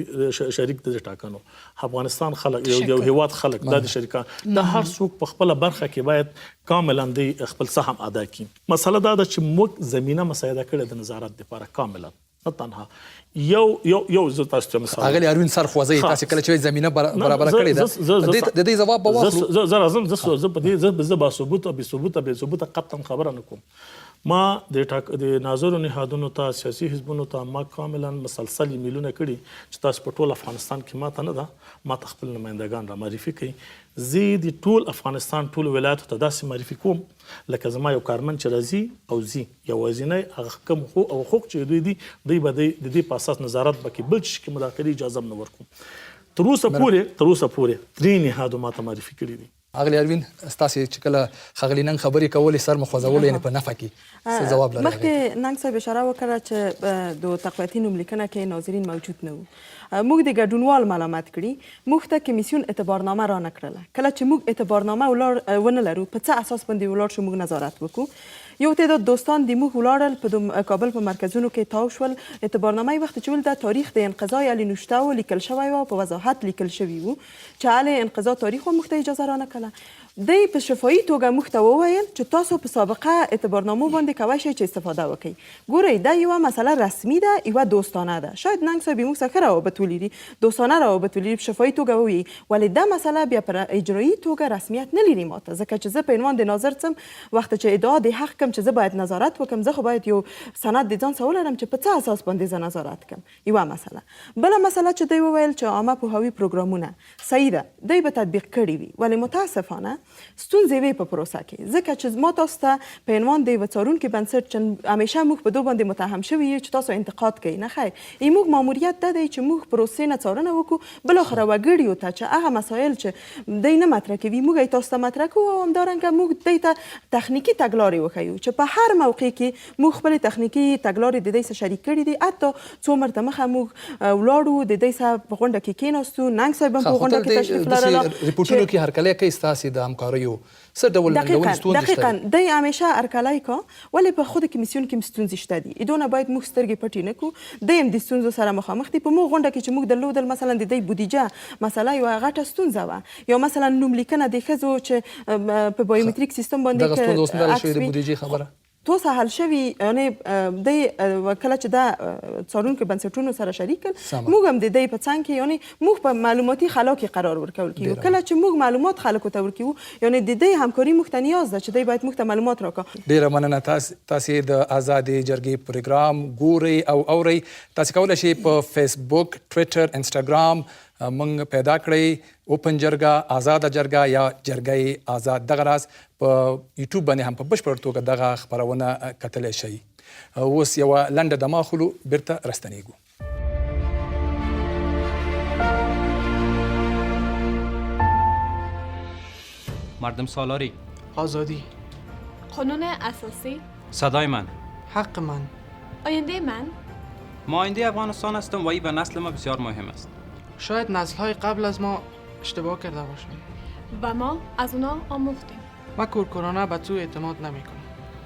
شریک دي د ټاکنو، افغانستان خلک یو هیواد خلک دا د شریکان دا هر څوک په خپله برخه کې باید کاملا دی خپل سهم ادا کړي. مسله دا ده چې موږ زمینه مساعده کړې د نظارت دپاره کاملا نه تنها یو زه تاسو ته مثال اغلی اروین سرخوځئ تاسې کله چې زمینه برابره کړې ده د دې ځواب به واخلو. زه راځم زه په دې زه باثبوته او بېثبوته قطعا خبره نه کوم. ما د ناظرو نهادونو ته سیاسي حزبونو ته ما کاملا مسلسل ایمیلونه کړي چې تاسو په ټول افغانستان کې ماته نه ده ماته خپل نمایندګان را معرفي کړي. زه د ټول افغانستان ټول ولایتو ته داسې معرفي کوم لکه زما یو کارمند چې راځي او ځي یوازینی هغه کوم حقوق چې دوی دي دوی به د دې په اساس نظارت وکړي، بل څه کې مداخلې اجازه هم نه ورکوم. تر اوسه پورې درې نهادو ماته معرفي کړي دي اغلی اروین ستاسو چې کله خغلی نن خبرې کولې سر مخوځول یعنی په نفع کې څه جواب لري؟ مخکې ننګ صاحب اشاره وکړه چې د تقویتي نوملیکنه کې ناظرین موجود نه وو. موږ د ګډونوال ملامت کړي، موږ ته کمیسیون اعتبارنامه را نه کړله. کله چې موږ اعتبارنامه ونه لرو په څه اساس باندې ولاړ شو موږ نظارت وکړو. یو تعداد دوستان د موږ ولاړل په کابل په مرکزونو کې تاو شول. اعتبارنامه وخت چې ول د تاریخ د انقضای علی نوشته و لیکل شوی و، په وضاحت لیکل شوی و چې علی انقضا تاریخ و موږ ته اجازه را نه کړله. دی په شفاهي توګه موږ ته وویل چې تاسو په سابقه اعتبارنامو باندې کولی شئ چې استفاده وکړئ. ګورئ دا یوه مسله رسمي ده، یوه دوستانه ده. شاید ننګ صاحب موږ سره ښه روابط ولري، دوستانه روابط ولري، په شفاهي توګه ووایي، ولې دا مسله بیا پر اجرایي توګه رسمیت نه لري ماته، ځکه چې زه په عنوان د ناظر څم وخت چې ادعا د حق کوم چې زه باید نظارت وکړم، زه خو باید یو سند د ځان سره ولرم چې په څه اساس باندې زه نظارت کوم. یوه مسله. بله مسله چې دی وویل چې عامه پوهاوي پروګرامونه صحیح ده، دی به تطبیق کړي وي، ولې متاسفانه ستونزې وې په پروسه کې، ځکه چې ما تاسو ته په عنوان د یوه څارونکي بنسټ چې همیشه موږ په دو باندې متهم شوي یو چې تاسو انتقاد کوئ. نه خیر، موږ ماموریت دا دی چې موږ پروسې نه څارنه وکړو، بالاخره وګړیو ته چې هغه مسایل چې دی نه مطرح کوي موږ یې تاسو ته مطرح کوو، او همدارنګه موږ دی ته تخنیکي تګلارې وښیو چې په هر موقع کې موږ خپلې تخنیکي تګلارې د دی سره شریک کړي دي. حتی څو مرته مخه موږ ولاړو د دی سره په غونډه کې کېناستو، ننګ صاحب هم په غونډه کې تشریف لرله. ریپورټونو کې هرکلی کوي ستاسې د همکاریو څه ډول ننګونې ستونزې شته؟ دقیقاً دی همیشه هرکلی کا، ولې په خود کمیسیون کې ستونزې شته دي. دونه باید موږ سترګې پټې نه کړو. دی هم د ستونزو سره مخامخ دی. په موږ غونډه کې چې موږ درلودل مثلا د دی بودیجه مسله یوه غټه ستونزه وه، یا مثلا نوملیکنه د ښځو چې په بایومتریک سیستم باندې دغه ستونزه اوس نه حل شوې د بودیجې خبره توسه حل شوي. یعنې دی کله چې دا څارونکو بنسټونو سره شریک کړل، موږ هم د دی په څنګ کې یعنې موږ په معلوماتي خلا کې قرار ورکول کیږو. کله چې موږ معلومات خلکو ته ورکوو، یعنې د دی همکاري موږ ته نیاز ده چې دی باید موږ ته معلومات راکړي. ډېره مننه. تاسې د آزادې جرګې پروګرام ګورئ او اورئ. تاسې کولی شئ په فیسبوک، ټویټر، انسټاګرام موږ پیدا کړئ اوپن جرګه، آزاده جرګه یا جرګه آزاد. دغه راز په یوټیوب باندې هم په بشپړ توګه دغه خپرونه کتلی شئ. اوس یوه لنډه دمه اخلو، بیرته راستنیږو. مردم سالاری، آزادی، قانون اساسی، صدای من، حق من، آینده من. ما آینده افغانستان هستم و این به نسل ما بسیار مهم است. شاید نسل‌های قبل از ما اشتباه کرده باشند و ما از اونا آموختیم. ما کورکورانه به تو اعتماد نمی‌کنم.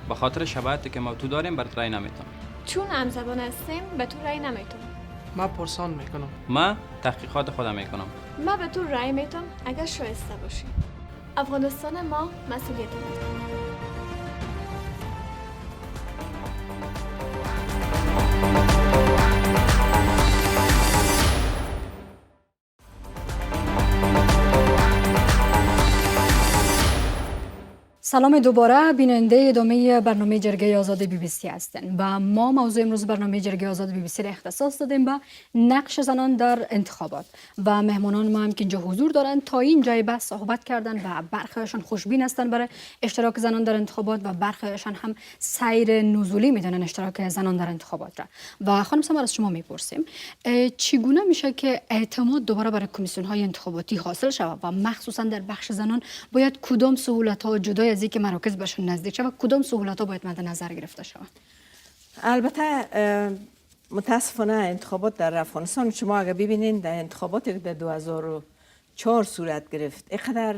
به خاطر شباهتی که ما تو داریم برات رأی نمیتونم. چون همزبان هستیم به تو رأی نمیتونم. ما پرسان میکنم. ما تحقیقات خودم میکنم. ما به تو رأی میتونم اگر شایسته باشی. افغانستان ما مسئولیت ما. سلام دوباره، بیننده ادامه برنامه جرگه آزاد BBC هستند و ما موضوع امروز برنامه جرگه آزاد BBC را اختصاص دادیم به نقش زنان در انتخابات و مهمانان ما هم که اینجا حضور دارند تا این جای بحث صحبت کردن و برخیشان خوشبین هستند برای اشتراک زنان در انتخابات و برخیشان هم سیر نزولی میدونن اشتراک زنان در انتخابات را. و خانم سمر از شما میپرسیم چگونه میشه که اعتماد دوباره برای کمیسیون های انتخاباتی حاصل شود و مخصوصا در بخش زنان باید کدام سهولت ها جدای از اینکه مراکز بهشون نزدیک شود کدام سهولت ها باید مد نظر گرفته شود؟ البته متاسفانه انتخابات در افغانستان شما اگر ببینید در انتخاباتی که در 2004 صورت گرفت اینقدر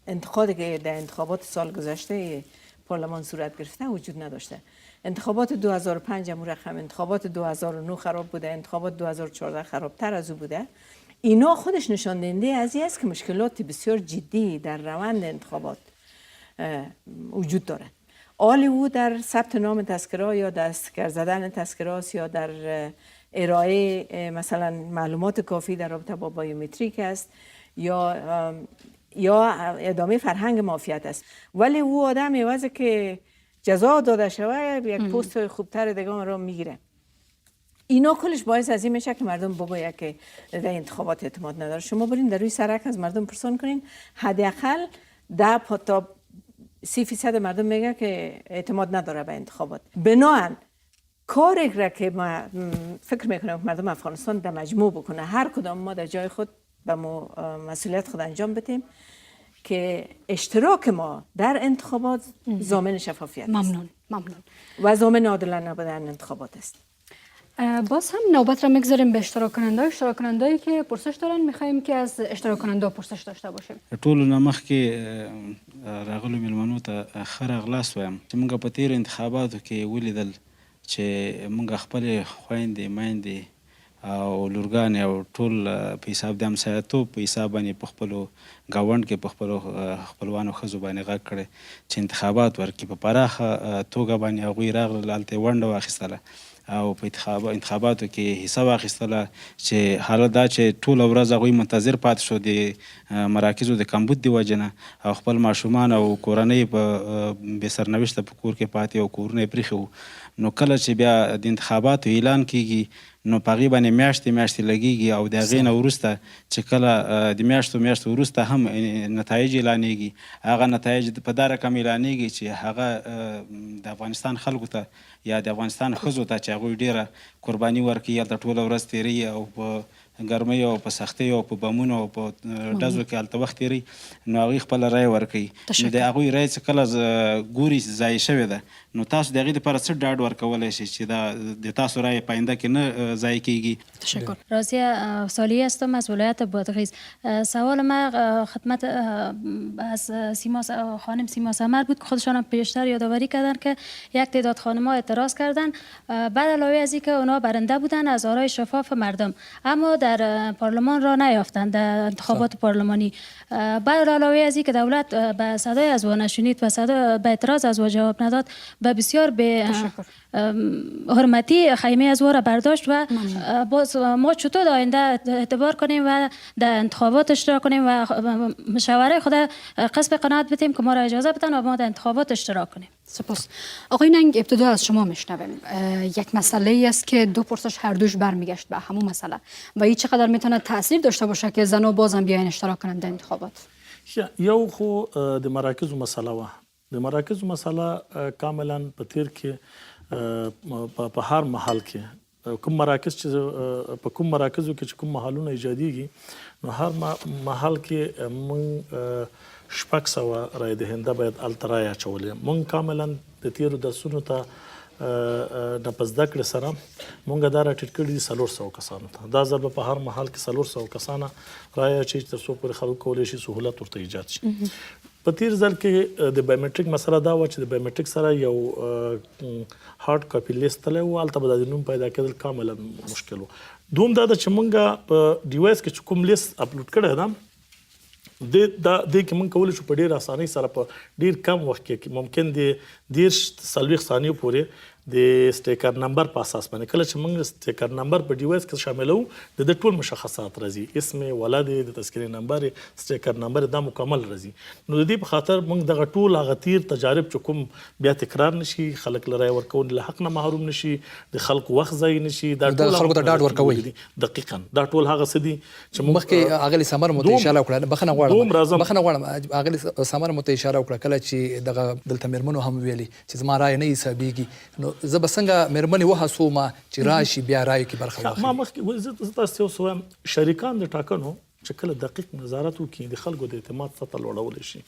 انتقادی که در انتخابات سال گذشته پارلمان صورت گرفته وجود نداشته. انتخابات 2005 هم رقم، انتخابات 2009 خراب بوده، انتخابات 2014 خرابتر از او بوده. اینا خودش نشان دهنده از این است که مشکلات بسیار جدی در روند انتخابات وجود دارد. آلی او در ثبت نام تذکره یا دستگر زدن تذکره یا در ارائه مثلا معلومات کافی در رابطه با بایومتریک است یا ادامه فرهنگ مافیات است. ولی او آدم عوض که جزا داده شود یک پست خوبتر دیگه را میگیره. اینا کلش باعث از این میشه که مردم بگوید که در انتخابات اعتماد نداره. شما برین در روی سرک از مردم پرسان کنین، حداقل 10 تا 30% مردم میگه که اعتماد نداره به انتخابات. بنابراین کاری را که ما فکر میکنم مردم افغانستان در مجموع بکنه، هر کدام ما در جای خود به مسئولیت خود انجام بدیم، که اشتراک ما در انتخابات ضامن شفافیت است. ممنون و ضامن عادلانه بودن انتخابات است. باز هم نوبت را میگذاریم به اشتراک کنندهایی که پرسش دارن. میخوایم که از اشتراک کننده پرسش داشته باشیم. ټولو نه مخکې راغلو میلمنو ته ښه راغلاست وایم چې موږ په تېرو انتخاباتو کې ولیدل چې موږ خپلې خویندې میندې او لورګانې او ټول په حساب د همسایه‌توب په حساب باندې په خپلو ګاونډ کې په خپلو خپلوانو ښځو باندې غږ کړی چې انتخابات ورکړي. په پراخه توګه باندې هغوی راغلل، هلته یې ونډه واخیستله او په انتخاباتو کې حصه واخیستله چې حالت دا چې ټوله ورځ هغوی منتظر پاتې شو د مراکزو د کمبود د وجې نه او خپل ماشومان او کورنۍ په بې سرنوشته په کور کې پاتې او کورونه یې پرېښي وو. نو کله چې بیا د انتخاباتو اعلان کیږي نو په هغې باندې میاشتې لګیږي او د هغې نه وروسته چې کله د میاشتو وروسته هم نتایج اعلانیږي، هغه نتایج په دا رقم اعلانیږي چې هغه د افغانستان خلکو ته یا د افغانستان ښځو ته چې هغوی ډېره قرباني ورکوي، هلته ټوله ورځ تېروي او په ګرمۍ او په سختۍ او په بمونو او په ډزو کې هلته وخت تېروي، نو هغوی خپله رایه ورکوي. نو د هغوی رایه چې کله ګوري ضایع شوې ده، نو تاسو د هغې دپاره څه ډاډ ورکولی شئ چې دا د تاسو رایه په آینده کې نه ضایع کیږي؟ تشکر. راضیه صالحی هستم از ولایت بادغیس. سوال ما خدمت از خانم سیما سمر بود که خودشان هم پیشتر یادآوری کردن که یک تعداد خانم‌ها اعتراض کردن بعد علاوه از اینکه اونا برنده بودن از آرای شفاف مردم، اما در پارلمان را نیافتند در انتخابات پارلمانی. بعد علاوه از اینکه دولت به صدای از وا نشنید و صدای به اعتراض از وا جواب نداد، به بسیار به حرمتی خیمه از وا را برداشت و باز ما چطور آینده اعتبار کنیم و در انتخابات اشتراک کنیم و مشاوره خود قسم قناعت بدیم که ما را اجازه بدن و ما در انتخابات اشتراک کنیم. سپاس. آقای ننگ، ابتدا از شما میشنویم. یک مسئله ای است که دو پرسش هر دوش برمیگشت به همون مسئله و این چقدر میتونه تاثیر داشته باشه که زنها بازم بیاین اشتراک کنند در انتخابات؟ یو خو د مراکزو مسله وه. د مراکزو مسله کاملا په تیر کې په هر محل کې کوم مراکز چې په کوم مراکزو کې چې کوم محلونه ایجادیږي، نو هر محل کې موږ 600 رای دهنده باید هلته رای اچولې. موږ کاملا د تیرو درسونو ته د په زده کړې سره موږ دا راټیټ کړي دي 400 کسانو ته. دا ځل به په هر محل کې 400 کسانه رای اچوي تر څو پورې خلک کولی شي سهولت ورته ایجاد شي. په تیر ځل کې د بایومټریک مسله دا وه چې د بایومټریک سره یو هارد کاپي لیست تللی و، هلته به د نوم پیدا کېدل کاملا مشکل و. دوم دا ده چې موږ په ډیوایس کې چې کوم لیست اپلوډ کړی ده دې کې موږ کولی شو په ډېر اسانۍ سره په ډېر کم وخت کې ممکن د 30-40 ثانیو پورې د سټیکر نمبر په اساس باندې کله چې موږ سټیکر نمبر په ډیوایس کې شاملو د ټول مشخصات راځي، اسم ولادت، د تذکرې نمبر، سټیکر نمبر، دا مکمل راځي. نو د دې په خاطر موږ دغه ټول هغه تیر تجارب چې کوم بیا تکرار نشي، خلک له رای ورکول له حق نه محروم نشي، د خلکو وخت ضایع نشي، دا ټول خلکو ته ډاډ ورکوي. دقیقاً دا ټول هغه څه دي چې مخکې اغلی سمر مو ته اشاره وکړه. بخښنه غواړم اغلی سمر مو ته اشاره وکړه کله چې دغه دلته میرمنو هم ویلي چې زما رای نه حسابېږي، نو زه به څنګه میرمنې وهڅوم چې راشي بیا رای کې برخه واخلي؟ ما مخکې زه تاسو ته وایم شریکان د ټاکنو چې کله دقیق نظارت وکړي د خلکو د اعتماد سطح لوړولی شي.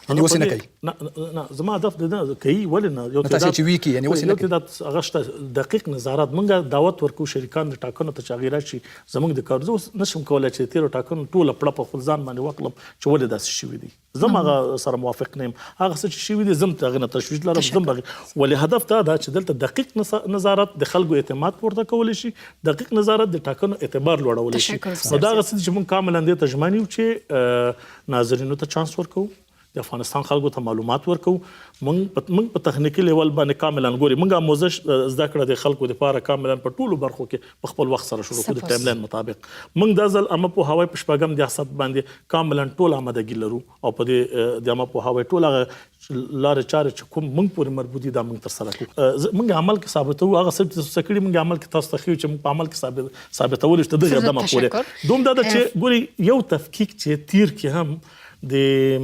یعنې اوس یې نه کوي؟ نه زما هدف د نه کوي، ولې نه؟ یو تاسې چې وی کوي یعنې اوس یې نه کوي؟ یو هغه شته دقیق نظارت. موږ دعوت ورکوو شریکان د ټاکنو ته چې هغوی راشي زموږ د کار. زه اوس نشم کولی چې د تېرو ټاکنو ټوله پړه په خپل ځان باندې وکړم چې ولې داسې شوي دي. زه هم هغه سره موافق نه یم. هغه څه چې شوي دي زه هم هغې نه تشویش لرم، زه هم ولې هدف دا ده چې دلته دقیق نظارت د خلکو اعتماد پورته کولی شي، دقیق نظارت د ټاکنو اعتبار لوړولی شي. نو دا هغه څه دي چې موږ کاملا دې ته ژمن یو چې ناظرینو ته چانس ورکوو، د افغانستان خلکو ته معلومات ورکوو. موږ په تخنیکي لیول باندې کاملا ګوري. موږ آموزش زده کړه د خلکو دپاره کاملا په ټولو برخو کې په خپل وخت سره شروع کړو د ټایملاین مطابق. موږ دا ځل عامه پوهاوی په شپږم ریاست باندې کاملا ټول آمادګي لرو او په دې د عامه پوهاوی ټول هغه لارې چارې چې کوم موږ پورې مربوط دي دا موږ ترسره کړو. موږ عمل کې ثابتوو هغه څه چې څه کړي موږ عمل کې تاسو ته ښیو چې موږ په عمل کې ثابتولی چې دغه دمه پورې. دوم دا ده چې ګوري یو تفکیک چې تیر کې هم د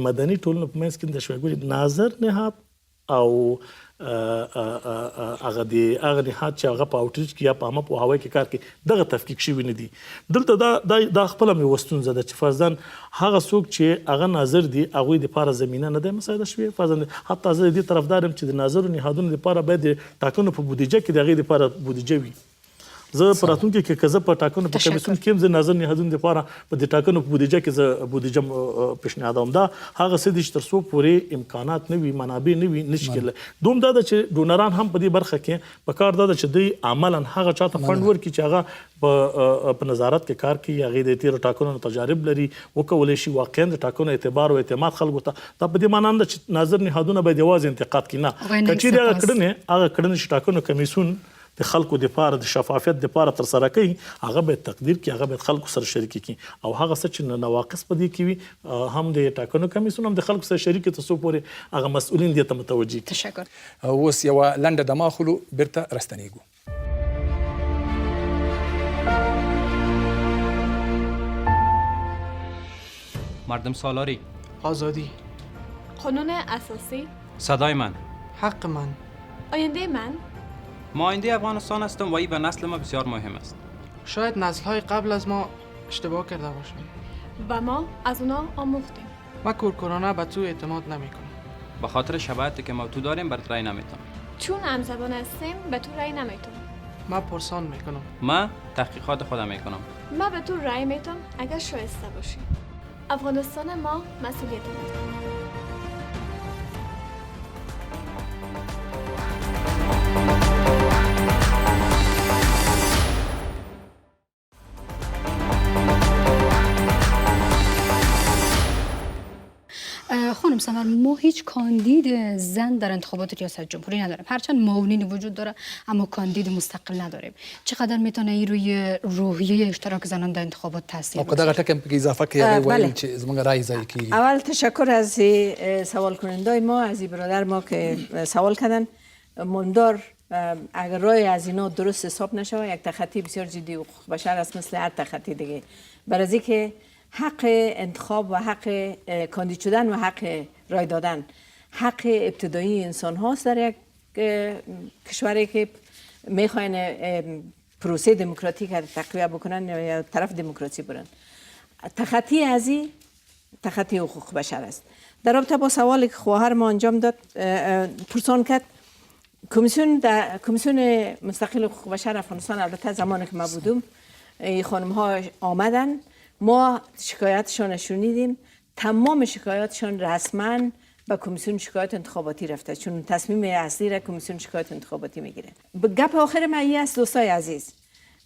مدني ټولنو په منځ کې د شوی ګوري ناظر نهاد او هغه نهاد چې هغه په اوټریچ کې یا په عامه پوهاوی کې کار کوي دغه تفکیک شوي نه دي. دلته دا خپله مې یوه ستونزه ده چې فرضاً هغه څوک چې هغه ناظر دي هغوی دپاره زمینه نه ده مساعده شوې. فرضاً حتی زه د دې طرفدار یم چې د ناظرو نهادونو دپاره باید د ټاکنو په بودیجه کې د هغې دپاره بودیجه وي. زه په راتلونکي کې که زه په ټاکنو په کمیسیون کې یم زه ناظر نهادونو دپاره په د ټاکنو په بودیجه کې زه بودیجه پیشنهادوم. دا هغه څه دي چې تر څو پورې امکانات نه وي منابع نه وي نشي کېدلی. دوم دا ده چې ډونران هم په دې برخه کې په کار دا ده چې دوی عملا هغه چاته فنډ ورکړي چې هغه په نظارت کې کار کوي هغې د تېرو ټاکنو نه تجارب لري وکولی شي واقعا د ټاکنو اعتبار او اعتماد خلکو ته. دا په دې معنا نه ده چې ناظر نهادونه باید یوازې انتقاد کړي، نه، که چیرې هغه کړنې چې ټاکنو کمیسیون د خلکو دپاره د شفافیت دپاره ترسره کوي هغه باید تقدیر کړي، هغه باید خلکو سره شریک کړي او هغه څه چې نواقص په دې کې وي هم د ټاکنو کمیسیون هم د خلکو سره شریک کړي تر څو پورې هغه مسؤلین دې ته متوجه کړي. تشکر. اوس یوه لنډه دمه اخلو بیرته راستنیږو. مردم سالاری، آزادی، قانون اساسی، صدای من، حق من، آینده من. ما آینده افغانستان هستم و این به نسل ما بسیار مهم است. شاید نسل‌های قبل از ما اشتباه کرده باشند و ما از اونا آموختیم. ما کورکورانه به تو اعتماد نمی‌کنم. به خاطر شباهتی که ما تو داریم برات رأی نمیتم. چون همزبان هستیم به تو رأی نمیتم. ما پرسان میکنم. ما تحقیقات خودم میکنم. ما به تو رأی میتم اگر شایسته باشی. افغانستان ما مسئولیت ما. خانم سمر، ما هیچ کاندید زن در انتخابات ریاست جمهوری نداریم، هرچند معاونین وجود داره اما کاندید مستقل نداریم. چقدر میتونه این روی روحیه اشتراک زنان در انتخابات تاثیر بذاره؟ او که دغه اضافه کې وایي چې زموږ رای ځای کیږي. اول تشکر از سوال کننده ما، از برادر ما که سوال کردن. ماندار اگر رای از اینا درست حساب نشه یک تخطی بسیار جدی و حقوق بشر است مثل هر تخطی دیگه. برای که حق انتخاب و حق کاندید شدن و حق رای دادن حق ابتدایی انسان هاست در یک کشوری که میخواین پروسه دموکراتیک تقویت بکنن یا طرف دموکراسی برن. تخطی ازی تخطی حقوق بشر است. در رابطه با سوالی که خواهر ما انجام داد پرسان کرد، کمیسیون مستقل حقوق بشر افغانستان البته زمانی که ما بودم خانم ها آمدن، ما شکایتشان شنیدیم، تمام شکایاتشان رسما به کمیسیون شکایت انتخاباتی رفته چون تصمیم اصلی را کمیسیون شکایت انتخاباتی میگیره. گپ آخر من این است دوستای عزیز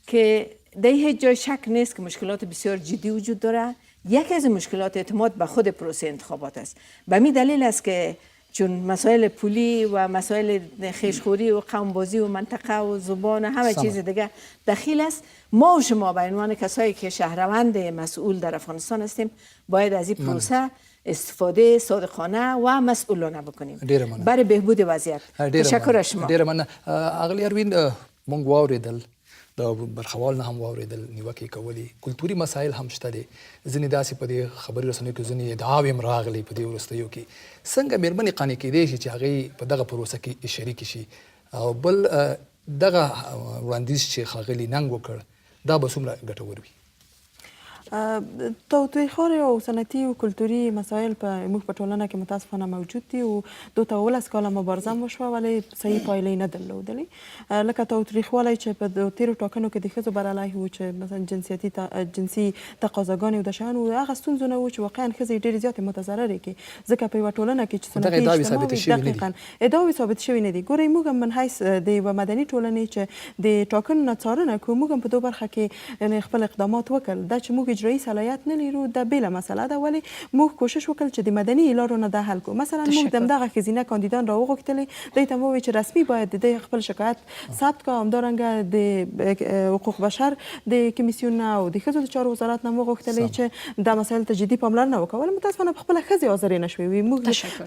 که در هیچ جای شک نیست که مشکلات بسیار جدی وجود داره. یکی از مشکلات اعتماد به خود پروسه انتخابات است. به می دلیل است که چون مسائل پولی و مسائل خیشخوری و قومبازی و منطقه و زبان و همه چیز دیگه دخیل است. ما و شما به عنوان کسایی که شهروند مسئول در افغانستان هستیم باید از این پروسه استفاده صادقانه و مسئولانه بکنیم برای بهبود وضعیت. تشکر از شما. ډیره مننه. اغلی اروین مونږ واوریدل د برخوال نه هم واوریدل نیوکې کولې، کلتوري مسایل هم شته دي، ځینې داسې په دې خبري رسنیو کې ځینې ادعاوې هم راغلې په دې وروستیو کې. څنګه میرمنې قانع کېدی شي چې هغې په دغه پروسه کې شریکې شي؟ او بل دغه وړاندیز چې ښاغلي ننګ وکړ دا به څومره ګټور وي؟ تاوتریخواري او سنتي او کلتوري مسایل په موږ په ټولنه کې متاسفانه موجود دي او 12 کاله مبارزه هم وشوه ولې صحیح پایلې نه درلودلې. لکه تاوتریخوالی چې په تېرو ټاکنو کې د ښځو بر علیه و چې مثلا جنسي تقاضاګانې او د شیانو هغه ستونزونه و چې واقعا ښځې ډېرې زیاتې متضررې کړي ځکه په یوه ټولنه کې چې سنتي ادعاوې ثابتې شوي نه دي. ګورئ موږ هم من حیث د یوه مدني ټولنې چې د ټاکنو نه څارنه کوو موږ هم په دو برخه کې خپل اقدامات وکړل. دا چې موږ اجرایي صلاحیت نه لرو دا بیله مسله ده، ولی موږ کوشش وکړل چې د مدني لارو نه دا حل کړو. مثلا موږ د همدغه ښځینه کاندیدان راوغوښتلې دوی ته مو وویل چې رسمي باید د دوی خپل شکایت ثبت کړه. همدارنګه د حقوق بشر د کمیسیون او د ښځو د چارو وزارت نه مو غوښتلې چې دا مسایل ته جدي پاملرنه وکړه، ولې متاسفانه په خپله ښځې حاضرې نه شوې. موږ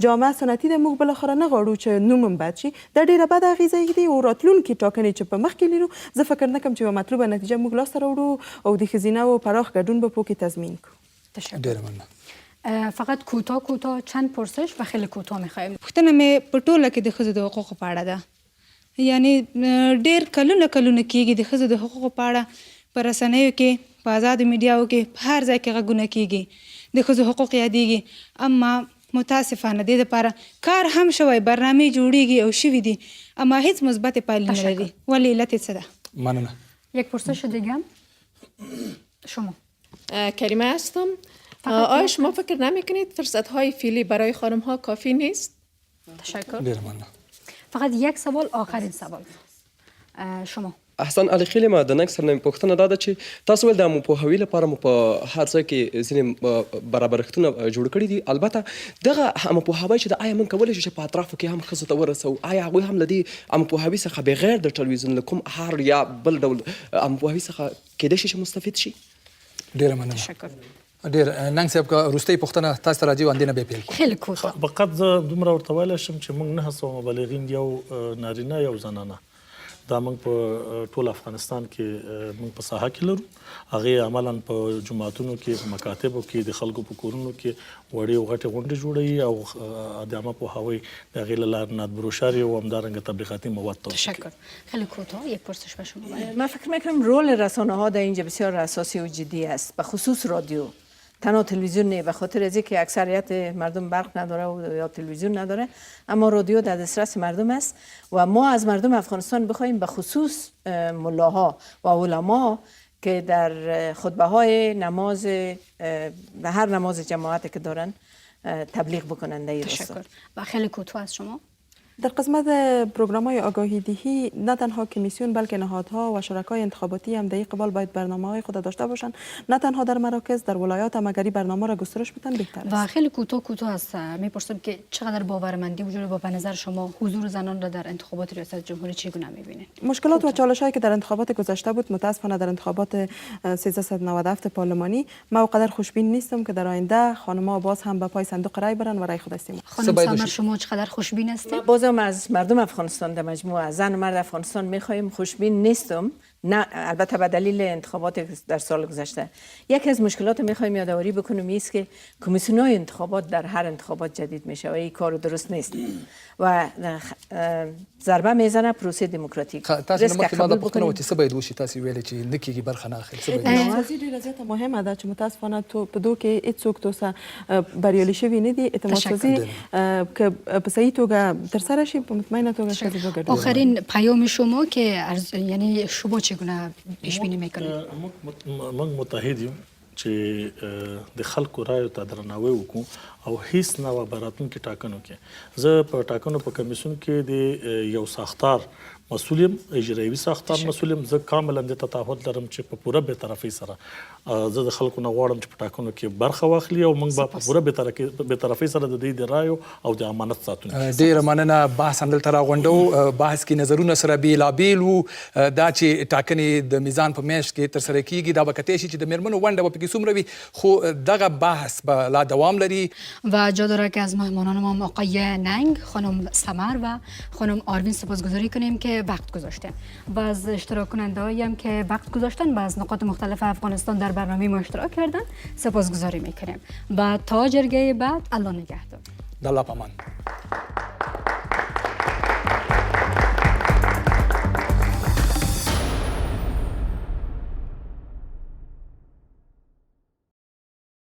جامعه سنتي ده، موږ بالاخره نه غواړو چې نوم هم بد شي. دا ډېره بده اغېزه دي او راتلونکي ټاکنې چې په مخ کې لرو زه فکر نه کوم چې یوه مطلوبه نتیجه موږ لاسته راوړو او د ښځینهو پراخ ګډون به په کې تضمین کړو. ډېره مننه. فقط کوتاه چند پرسش و خیلی کوتاه میخوایم. پوښتنه مې په ټوله کې د ښځو د حقوقو په اړه ده. یعنی ډېر کلونه کېږي د ښځو د حقوقو په اړه په رسنیو کې، په آزادو میډیاو کې، په هر ځای کې غږونه کېږي، د ښځو حقوق یادېږي. اما متاسفانه دې دپاره کار هم شوی، برنامې جوړېږي او شوي دي، اما هیڅ مثبت پایلې نه لري. ولې علت یې څه ده؟ ممنونه. یک پرسش دیگه هم شما. کریمه هستم. آیا شما فکر نمیکنید فرصت‌های فعلی برای خانم‌ها کافی نیست؟ تشکر. ډیر مننه. فقط یک سوال، آخرین سوال. شما. احسن علي خیلی ما د ننګ سره مې پوښتنه دا ده چې تاسو ول د عامه لپاره مو په هر ځای کې ځینې برابرښتونه جوړ کړي دي. البته دغه عامه پوهاوی چې د آیا موږ کولی شو چې په اطرافو کې هم ښځو ته ورسوو؟ آیا هغوی هم له دې عامه پوهاوي څخه بغیر د ټلویزیون له کوم هر یا بل ډول عامه پوهاوي څخه کېدای شي چې مستفید شي؟ ډیره مننه. تشکر. ډیر ننګ صاحب که وروستۍ پوښتنه تاسو ته راځي وړاندې نه به پیل کوو. خیلی کوتاه. فقط زه دومره ورته ویلی شم چې موږ 900 مبلغین، یو نارینه یو زنانه، دا موږ په ټول افغانستان کې موږ په ساحه کې لرو. هغې عملا په جوماتونو کې، په مکاتبو کې، د خلکو په کورونو کې وړې او غټې غونډې جوړوي او د عامه پوهاوی د هغې له لارې نادبروشرې او همدارنګه تبلیغاتي مواد توصیه کوي. تشکر. خیلی کوتاه یک پرسش به شما. من فکر میکنم رول رسانه ها در اینجا بسیار اساسی و جدی است، به خصوص رادیو. تنها تلویزیون نه، به خاطر از اینکه اکثریت مردم برق نداره و یا تلویزیون نداره، اما رادیو در دسترس مردم است و ما از مردم افغانستان بخوایم به خصوص ملاها و علما که در خطبه های نماز و هر نماز جماعت که دارن تبلیغ بکنن در این راستا. تشکر. و خیلی کوتاه از شما. در قسمت پروگرام‌های آگاهی دهی نه تنها کمیسیون بلکه نهادها و شرکای انتخاباتی هم در این قبال باید برنامه‌های خود داشته باشند، نه تنها در مراکز، در ولایات هم اگر برنامه را گسترش بدن بهتر است. و خیلی کوتاه است. میپرسم که چقدر باورمندی وجود با به نظر شما حضور زنان را در انتخابات ریاست جمهوری چگونه می‌بینید؟ مشکلات و چالش‌هایی که در انتخابات گذشته بود متاسفانه در انتخابات 1397 پارلمانی ما اونقدر خوشبین نیستم که در آینده خانم‌ها باز هم به پای صندوق رای برن و رای خود استعمال. خانم سمر شما چقدر خوشبین هستید؟ بازم از مردم افغانستان در مجموعه زن و مرد افغانستان میخوایم، خوشبین نیستم، نه البته به دلیل انتخابات در سال گذشته. یکی از مشکلات میخوایم یادآوری بکنیم است که کمیسیون‌های انتخابات در هر انتخابات جدید میشه و این کار درست نیست و ضربه میزنه پروسه دموکراتیک. تاسو نو مخکې ما دا پوښتنه وکړه چې څه باید وشي؟ تاسو ویلې چې نه کېږي برخه نه اخلي. څه باید اعتماد ډیره زیاته مهمه ده چې متاسفانه په دو کې هیڅوک توسه بریالي شوي نه دي. اعتماد سازی که په صحیح توګه ترسره شي په مطمئنه توګه ښځې وګټي. آخرین پیام شما که یعنی شما چگونه پیش بینی میکنید؟ موږ متحد یو چې د خلکو رایو ته درناوی وکړو او هیڅ نه به راتلونکي ټاکنو کې زه په ټاکنو په کمیسیون کې د یو ساختار مسؤل یم، اجرایوي ساختار مسؤل یم. زه کاملا د تعهد لرم چې په پوره بېطرفۍ سره زه د خلکو نه غواړم چې په ټاکنو کې برخه واخلي او موږ به په پوره بېطرفۍ سره د دوی د رایو او د امانت ساتونکي. ډېره مننه. بحث همدلته راغونډو. بحث کې نظرونه سره بېلابېل وو. دا چې ټاکنې د میزان په میاشت کې ترسره کېږي دا به کتای شي چې د مېرمنو ونډه به پکې څومره وي، خو دغه بحث به لا دوام لري. و جا داره که از مهمانان ما آقای ننگ، خانم سمر و خانم آروین سپاسگزاری کنیم که وقت گذاشتن و از اشتراک کننده هایی هم که وقت گذاشتن و از نقاط مختلف افغانستان در برنامه ما اشتراک کردن سپاسگزاری میکنیم و تا جرگه بعد الله نگهدار. الله پامان.